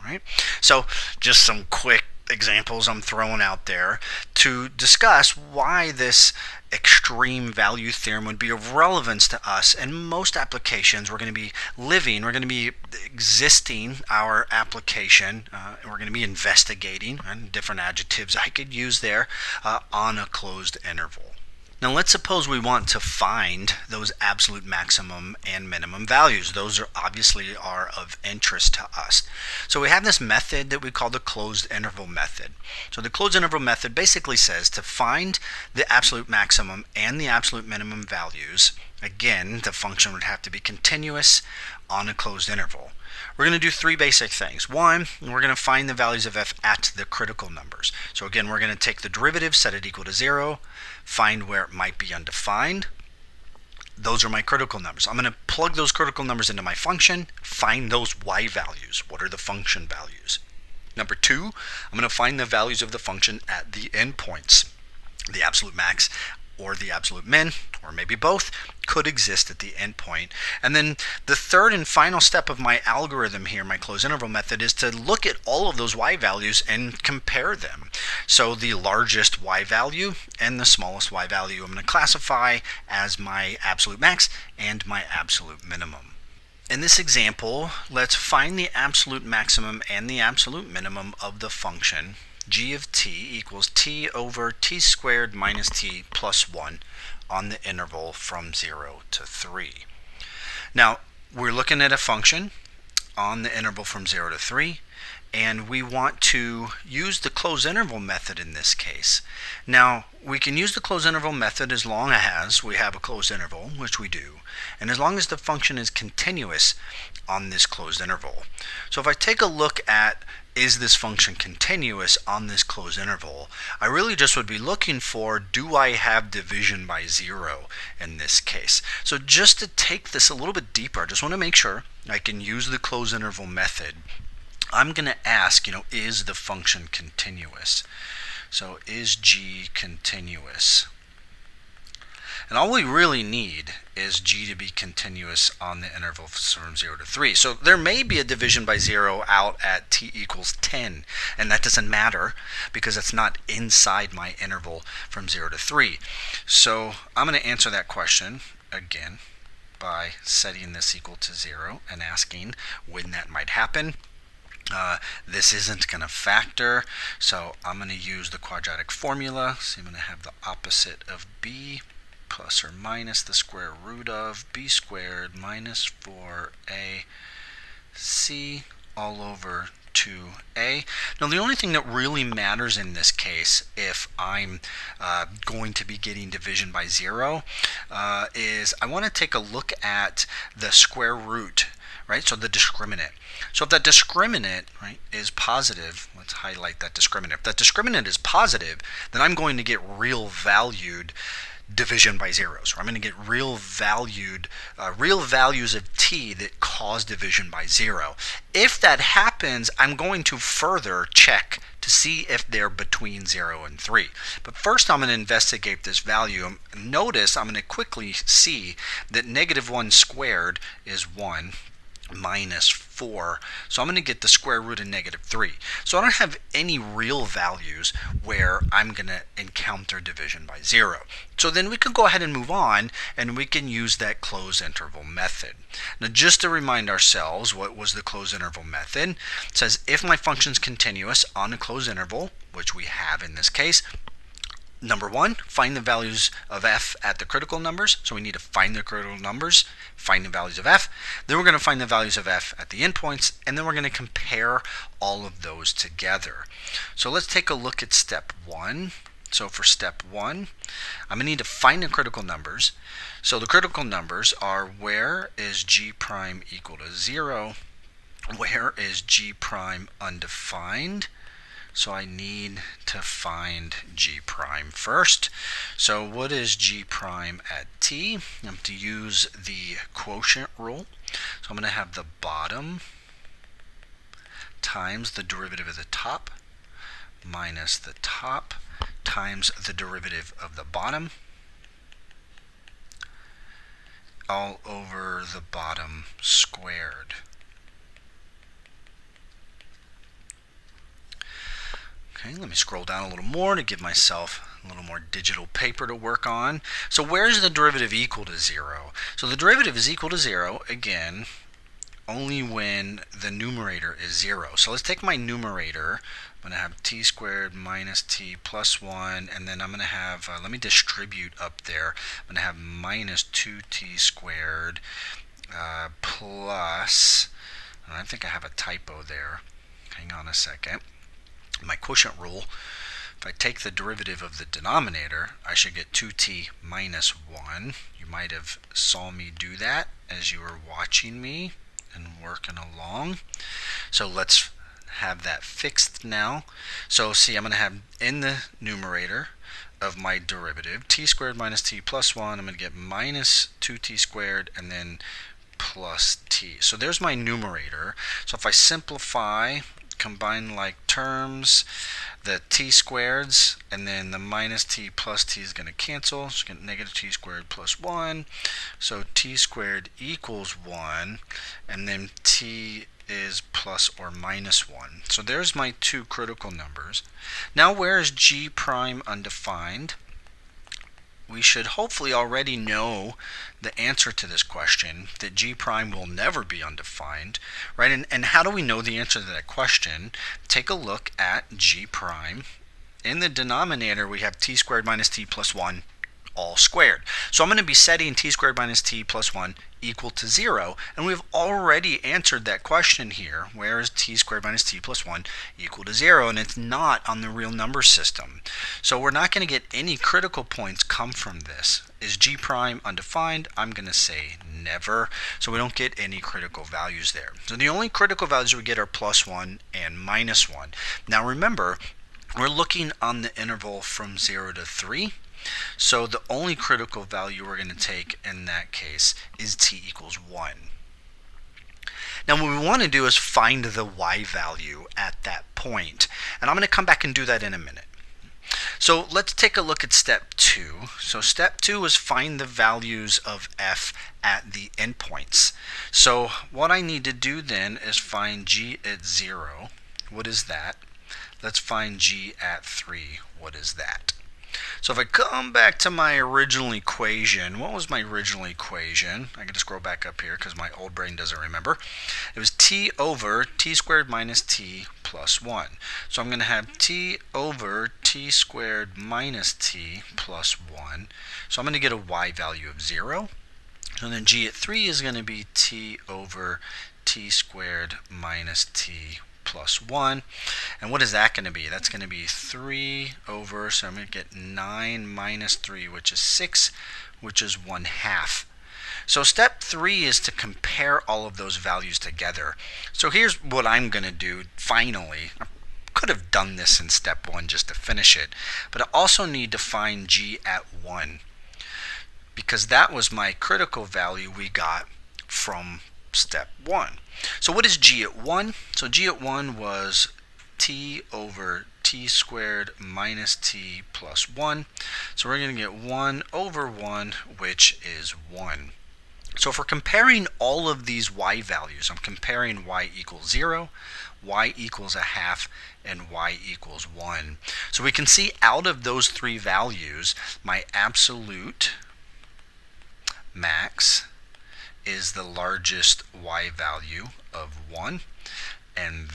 right? So just some quick examples I'm throwing out there to discuss why this extreme value theorem would be of relevance to us. In most applications, we're going to be existing our application, and we're going to be investigating, and different adjectives I could use there, on a closed interval. Now let's suppose we want to find those absolute maximum and minimum values. Those obviously are of interest to us. So we have this method that we call the closed interval method. So the closed interval method basically says to find the absolute maximum and the absolute minimum values, again, the function would have to be continuous on a closed interval. We're going to do three basic things. One, we're going to find the values of f at the critical numbers. So again, we're going to take the derivative, set it equal to 0, find where it might be undefined. Those are my critical numbers. I'm going to plug those critical numbers into my function, find those y values. What are the function values? Number 2, I'm going to find the values of the function at the endpoints. The absolute max or the absolute min, or maybe both, could exist at the endpoint. And then the third and final step of my algorithm here, my closed interval method, is to look at all of those y values and compare them. So the largest y value and the smallest y value I'm going to classify as my absolute max and my absolute minimum. In this example, let's find the absolute maximum and the absolute minimum of the function g of t equals t over t squared minus t plus 1 on the interval from 0 to 3. Now, we're looking at a function on the interval from 0 to 3, and we want to use the closed interval method in this case. Now, we can use the closed interval method as long as we have a closed interval, which we do, and as long as the function is continuous on this closed interval. So if I take a look at, is this function continuous on this closed interval, I really just would be looking for, do I have division by 0 in this case? So just to take this a little bit deeper, I just want to make sure I can use the closed interval method. I'm going to ask, is the function continuous? So is g continuous? And all we really need is g to be continuous on the interval from 0 to 3. So there may be a division by 0 out at t equals 10, and that doesn't matter because it's not inside my interval from 0 to 3. So I'm going to answer that question again by setting this equal to 0 and asking when that might happen. This isn't going to factor, so I'm going to use the quadratic formula. So I'm going to have the opposite of b plus or minus the square root of b squared minus 4ac all over 2a. Now the only thing that really matters in this case, if I'm going to be getting division by 0, is I want to take a look at the square root, right? So the discriminant. So if that discriminant, right, is positive, let's highlight that discriminant. If that discriminant is positive, then I'm going to get real valued division by 0. So I'm going to get real values of t that cause division by 0. If that happens, I'm going to further check to see if they're between 0 and 3. But first I'm going to investigate this value. Notice I'm going to quickly see that -1 squared is 1 minus 4. So I'm going to get the square root of -3. So I don't have any real values where I'm going to encounter division by 0. So then we can go ahead and move on, and we can use that closed interval method. Now just to remind ourselves, what was the closed interval method? It says if my function is continuous on a closed interval, which we have in this case, number 1, find the values of f at the critical numbers. So we need to find the critical numbers, find the values of f. Then we're going to find the values of f at the endpoints, and then we're going to compare all of those together. So let's take a look at step 1. So for step 1, I'm going to need to find the critical numbers. So the critical numbers are, where is g prime equal to 0? Where is g prime undefined? So I need to find g prime first. So what is g prime at t? I have to use the quotient rule. So I'm going to have the bottom times the derivative of the top minus the top times the derivative of the bottom all over the bottom squared. Okay, let me scroll down a little more to give myself a little more digital paper to work on. So where's the derivative equal to 0? So the derivative is equal to 0, again, only when the numerator is 0. So let's take my numerator. I'm going to have t squared minus t plus 1, and then I'm going to have, let me distribute up there. I'm going to have minus 2t squared plus, I think I have a typo there. Hang on a second. My quotient rule, if I take the derivative of the denominator, I should get 2t minus 1. You might have saw me do that as you were watching me and working along. So let's have that fixed now. So see, I'm going to have in the numerator of my derivative t squared minus t plus 1, I'm going to get minus 2t squared and then plus t. So there's my numerator. So if I simplify, combine like terms, the t squareds, and then the minus t plus t is going to cancel. So you get negative t squared plus 1. So t squared equals 1, and then t is plus or minus 1. So there's my two critical numbers. Now where is g prime undefined? We should hopefully already know the answer to this question, that g prime will never be undefined, right? And how do we know the answer to that question? Take a look at g prime. In the denominator, we have t squared minus t plus 1 all squared. So I'm going to be setting t squared minus t plus 1 equal to 0, and we've already answered that question here. Where is t squared minus t plus 1 equal to 0? And it's not on the real number system. So we're not going to get any critical points come from this. Is g prime undefined? I'm going to say never. So we don't get any critical values there. So the only critical values we get are plus 1 and minus 1. Now remember, we're looking on the interval from 0 to 3. So the only critical value we're going to take in that case is t equals 1. Now what we want to do is find the y value at that point. And I'm going to come back and do that in a minute. So let's take a look at step 2. So step 2 is find the values of f at the endpoints. So what I need to do then is find g at 0. What is that? Let's find g at 3. What is that? So if I come back to my original equation, what was my original equation? I can just scroll back up here because my old brain doesn't remember. It was t over t squared minus t plus 1. So I'm going to have t over t squared minus t plus 1. So I'm going to get a y value of 0. And then g at 3 is going to be t over t squared minus t plus 1. And what is that going to be? That's going to be 3 over, so I'm going to get 9 minus 3, which is 6, which is 1/2. So step 3 is to compare all of those values together. So here's what I'm going to do finally. I could have done this in step 1 just to finish it, but I also need to find g at 1, because that was my critical value we got from step 1. So what is g at 1? So g at 1 was t over t squared minus t plus 1. So we're going to get 1 over 1, which is 1. So if we're comparing all of these y values, I'm comparing y equals 0, y equals 1/2, and y equals 1. So we can see out of those three values, my absolute max is the largest y value of 1, and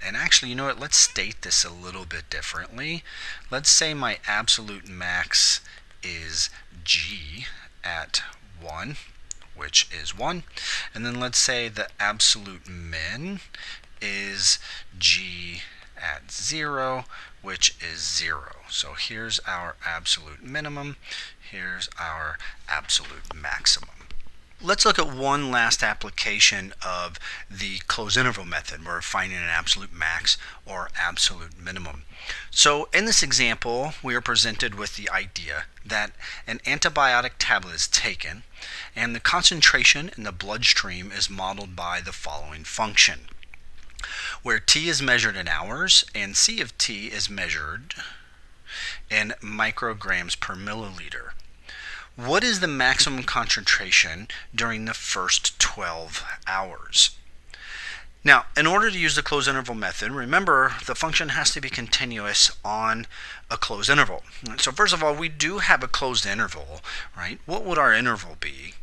actually, you know what, let's state this a little bit differently. Let's say my absolute max is g at 1, which is 1, and then let's say the absolute min is g at 0, which is 0. So here's our absolute minimum, here's our absolute maximum. Let's look at one last application of the closed interval method. We're finding an absolute max or absolute minimum. So in this example, we are presented with the idea that an antibiotic tablet is taken and the concentration in the bloodstream is modeled by the following function, where t is measured in hours and c of t is measured in micrograms per milliliter. What is the maximum concentration during the first 12 hours? Now, in order to use the closed interval method, remember the function has to be continuous on a closed interval. So first of all, we do have a closed interval, right? What would our interval be?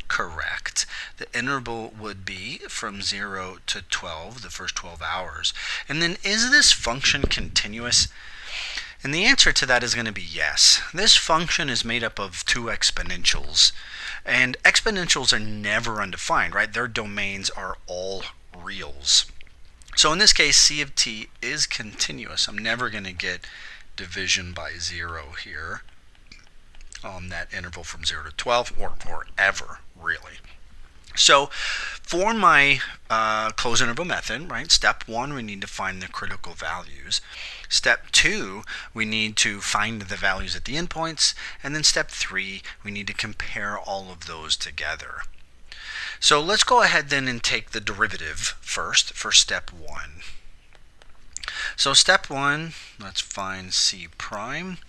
Correct. The interval would be from 0 to 12, the first 12 hours. And then is this function continuous? And the answer to that is going to be yes. This function is made up of two exponentials. And exponentials are never undefined, right? Their domains are all reals. So in this case, c of t is continuous. I'm never going to get division by 0 here on that interval from 0 to 12, or ever, really. So for my closed interval method, right, step 1, we need to find the critical values. Step 2, we need to find the values at the endpoints. And then step 3, we need to compare all of those together. So let's go ahead then and take the derivative first for step 1. So step 1, let's find c prime.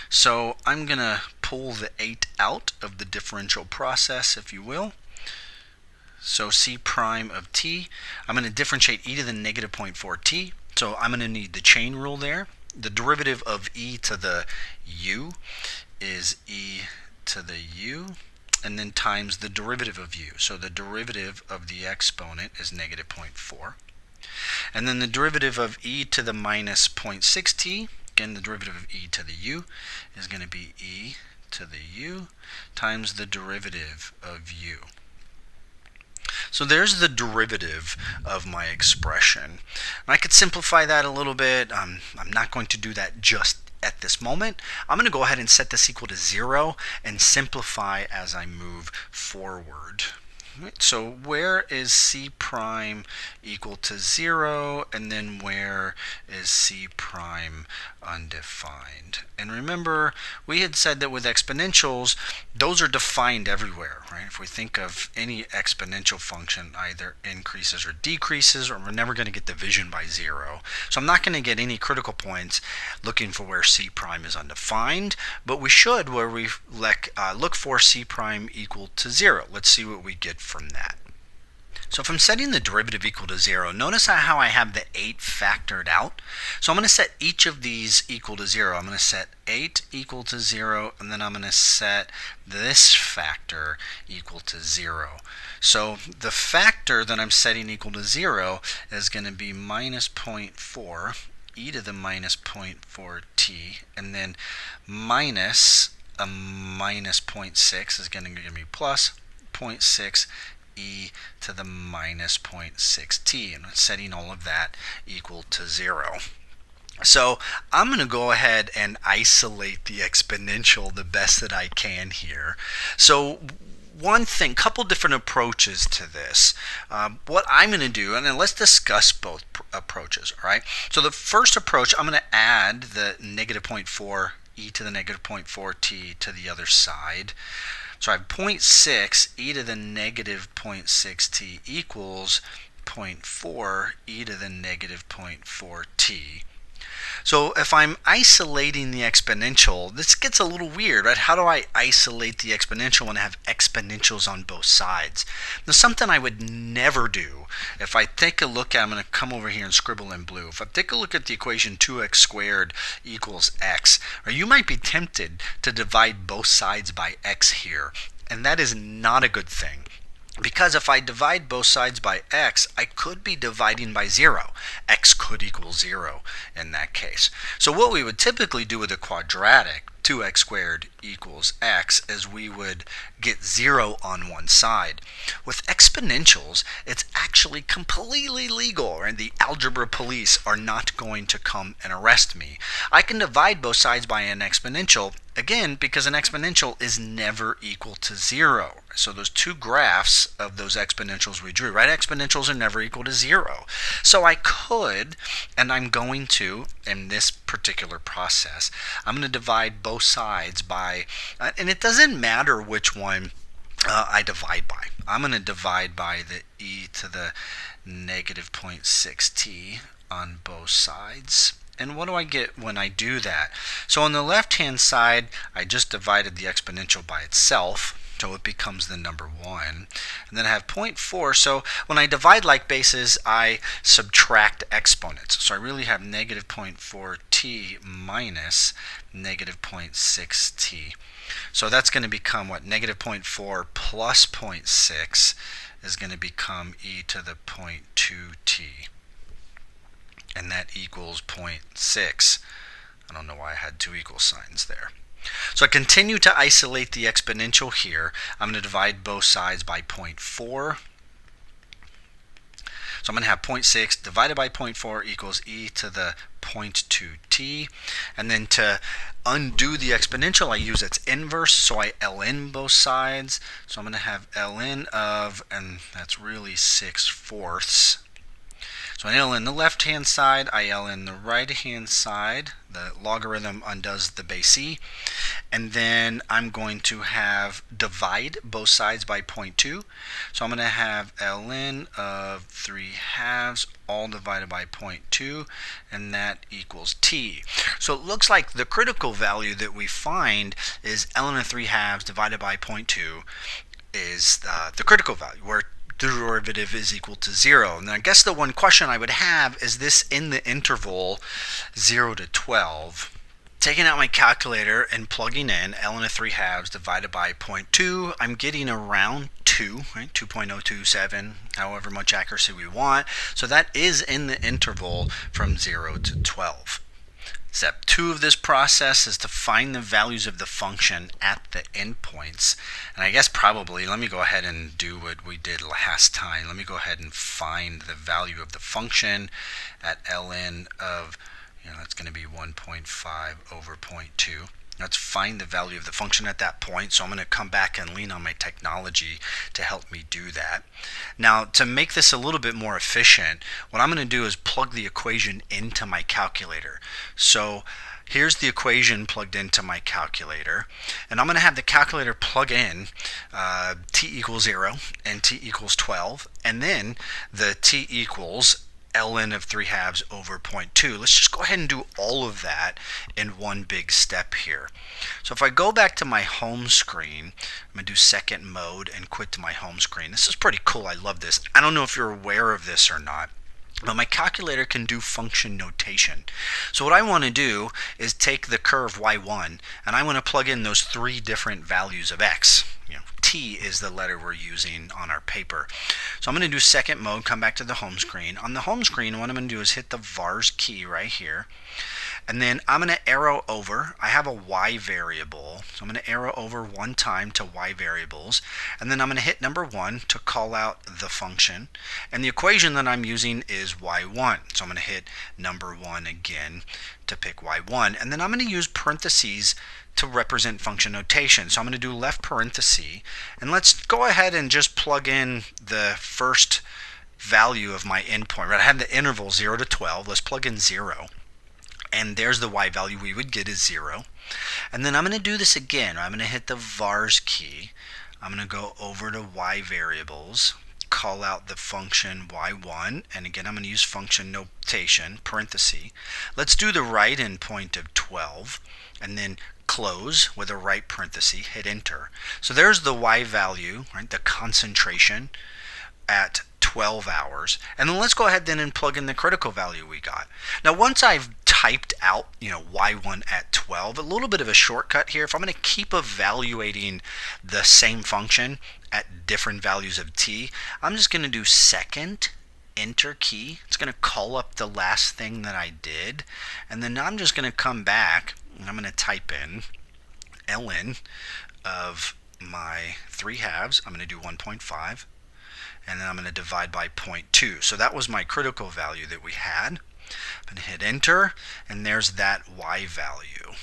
So I'm going to pull the 8 out of the differential process, if you will. So c prime of t, I'm going to differentiate e to the negative 0.4t. So I'm going to need the chain rule there. The derivative of e to the u is e to the u, and then times the derivative of u. So the derivative of the exponent is negative 0.4. And then the derivative of e to the minus 0.6t Again, the derivative of e to the u is going to be e to the u times the derivative of u. So there's the derivative of my expression. And I could simplify that a little bit. I'm not going to do that just at this moment. I'm going to go ahead and set this equal to 0 and simplify as I move forward. Right, so where is c prime equal to 0, and then where is c prime undefined? And remember, we had said that with exponentials, those are defined everywhere, right? If we think of any exponential function, either increases or decreases, or we're never going to get division by 0. So I'm not going to get any critical points looking for where c prime is undefined, but we should where we look for c prime equal to 0. Let's see what we get from that. So if I'm setting the derivative equal to 0, notice how I have the 8 factored out. So I'm going to set each of these equal to 0. I'm going to set 8 equal to 0, and then I'm going to set this factor equal to 0. So the factor that I'm setting equal to 0 is going to be minus 0.4 e to the minus 0.4t, and then minus a minus 0.6 is going to give me plus 0.6 e to the minus 0.6t, and I'm setting all of that equal to 0. So I'm going to go ahead and isolate the exponential the best that I can here. So one thing, couple different approaches to this. What I'm going to do, and then let's discuss both approaches, all right? So the first approach, I'm going to add the negative 0.4 e to the negative 0.4t to the other side. So I have 0.6 e to the negative 0.6t equals 0.4 e to the negative 0.4t. So if I'm isolating the exponential, this gets a little weird, right? How do I isolate the exponential when I have exponentials on both sides? Now, something I would never do, if I take a look at, I'm going to come over here and scribble in blue. If I take a look at the equation 2x squared equals x, or you might be tempted to divide both sides by x here, and that is not a good thing. Because if I divide both sides by x, I could be dividing by 0. X could equal 0 in that case. So what we would typically do with a quadratic, 2x squared equals x, is we would get 0 on one side. With exponentials, it's actually completely legal, and the algebra police are not going to come and arrest me. I can divide both sides by an exponential, again, because an exponential is never equal to 0. So those two graphs of those exponentials we drew, right? Exponentials are never equal to 0. So I could, and I'm going to, in this particular process, I'm going to divide both sides by, and it doesn't matter which one I divide by. I'm going to divide by the e to the negative 0.6t on both sides. And what do I get when I do that? So on the left-hand side, I just divided the exponential by itself, so it becomes the number 1. And then I have 0.4, so when I divide like bases, I subtract exponents. So I really have negative 0.4t minus negative 0.6t. So that's going to become what? Negative 0.4 plus 0.6 is going to become e to the 0.2t. And that equals 0.6. I don't know why I had two equal signs there. So I continue to isolate the exponential here. I'm going to divide both sides by 0.4. So I'm going to have 0.6 divided by 0.4 equals e to the 0.2t. And then to undo the exponential, I use its inverse, so I ln both sides. So I'm going to have ln of, and that's really 6/4. So I ln the left-hand side, I ln the right-hand side. The logarithm undoes the base e. And then I'm going to have divide both sides by 0.2. So I'm going to have ln of 3/2 all divided by 0.2, and that equals t. So it looks like the critical value that we find is ln of 3/2 divided by 0.2 is the critical value, where the derivative is equal to 0. And I guess the one question I would have is this in the interval 0 to 12. Taking out my calculator and plugging in ln of 3/2 divided by 0.2, I'm getting around 2, right? 2.027, however much accuracy we want. So that is in the interval from 0 to 12. Step 2 of this process is to find the values of the function at the endpoints. And I guess probably, let me go ahead and do what we did last time. Let me go ahead and find the value of the function at ln of, that's going to be 1.5 over 0.2. Let's find the value of the function at that point. So I'm going to come back and lean on my technology to help me do that. Now, to make this a little bit more efficient, what I'm going to do is plug the equation into my calculator. So here's the equation plugged into my calculator, and I'm going to have the calculator plug in t equals 0 and t equals 12, and then the t equals ln of 3/2 over 0.2. Let's just go ahead and do all of that in one big step here. So if I go back to my home screen, I'm going to do second mode and quit to my home screen. This is pretty cool. I love this. I don't know if you're aware of this or not, but my calculator can do function notation. So what I want to do is take the curve y1 and I want to plug in those three different values of x. T is the letter we're using on our paper. So I'm going to do second mode, come back to the home screen. On the home screen, what I'm going to do is hit the Vars key right here. And then I'm going to arrow over. I have a y variable, so I'm going to arrow over one time to y variables. And then I'm going to hit number 1 to call out the function. And the equation that I'm using is y1. So I'm going to hit number 1 again to pick y1. And then I'm going to use parentheses to represent function notation. So I'm going to do left parenthesis, and let's go ahead and just plug in the first value of my endpoint. Right? I have the interval 0 to 12. Let's plug in 0. And there's the y value we would get is 0. And then I'm going to do this again. I'm going to hit the Vars key. I'm going to go over to y variables, call out the function y1, and again I'm going to use function notation, parenthesis. Let's do the right endpoint of 12, and then close with a right parenthesis, hit enter. So there's the y value, right, the concentration at 12 hours. And then let's go ahead then and plug in the critical value we got. Now once I've typed out y1 at 12, a little bit of a shortcut here. If I'm going to keep evaluating the same function at different values of t, I'm just going to do second enter key. It's going to call up the last thing that I did, and then I'm just going to come back and I'm going to type in ln of my 3/2. I'm going to do 1.5, and then I'm going to divide by 0.2. So that was my critical value that we had. I'm going to hit enter, and there's that y value.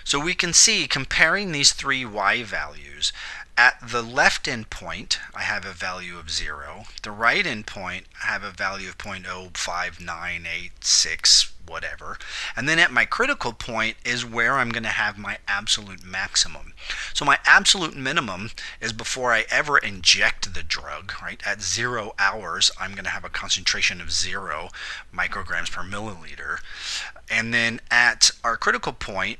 So we can see, comparing these three y values, at the left endpoint I have a value of 0. The right endpoint I have a value of 0.05986, whatever. And then at my critical point is where I'm going to have my absolute maximum. So my absolute minimum is before I ever inject the drug, right? At 0 hours, I'm going to have a concentration of 0 micrograms per milliliter. And then at our critical point,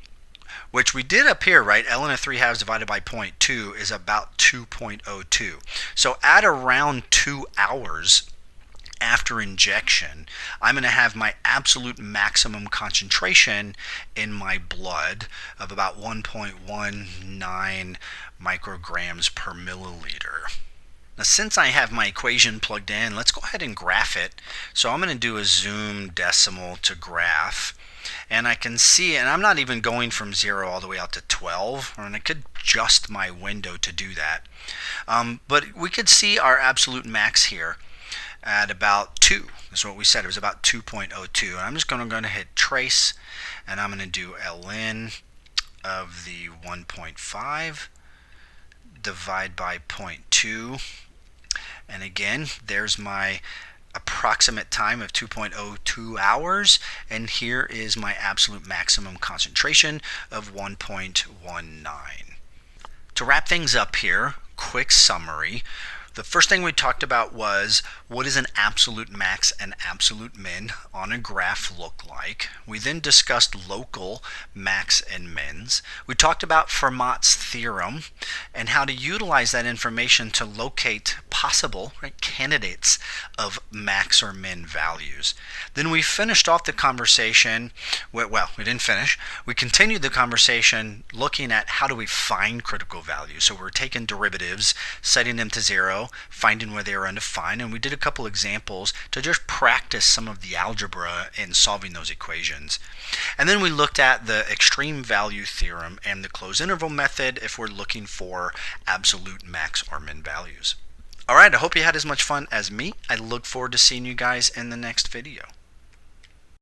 which we did up here, right? ln of 3/2 divided by 0.2 is about 2.02. So at around 2 hours after injection, I'm going to have my absolute maximum concentration in my blood of about 1.19 micrograms per milliliter. Now, since I have my equation plugged in, let's go ahead and graph it. So I'm going to do a zoom decimal to graph. And I can see, and I'm not even going from 0 all the way out to 12, and I could adjust my window to do that. But we could see our absolute max here at about 2. That's what we said. It was about 2.02. And I'm just going to hit trace, and I'm going to do ln of the 1.5 divide by 0.2. And again, there's my approximate time of 2.02 hours, and here is my absolute maximum concentration of 1.19. To wrap things up here, quick summary. The first thing we talked about was, what does an absolute max and absolute min on a graph look like? We then discussed local max and mins. We talked about Fermat's theorem and how to utilize that information to locate possible candidates of max or min values. Then we finished off the conversation, well, we didn't finish. We continued the conversation looking at how do we find critical values. So we're taking derivatives, setting them to 0, video, finding where they are undefined, and we did a couple examples to just practice some of the algebra in solving those equations. And then we looked at the extreme value theorem and the closed interval method if we're looking for absolute max or min values. Alright, I hope you had as much fun as me. I look forward to seeing you guys in the next video.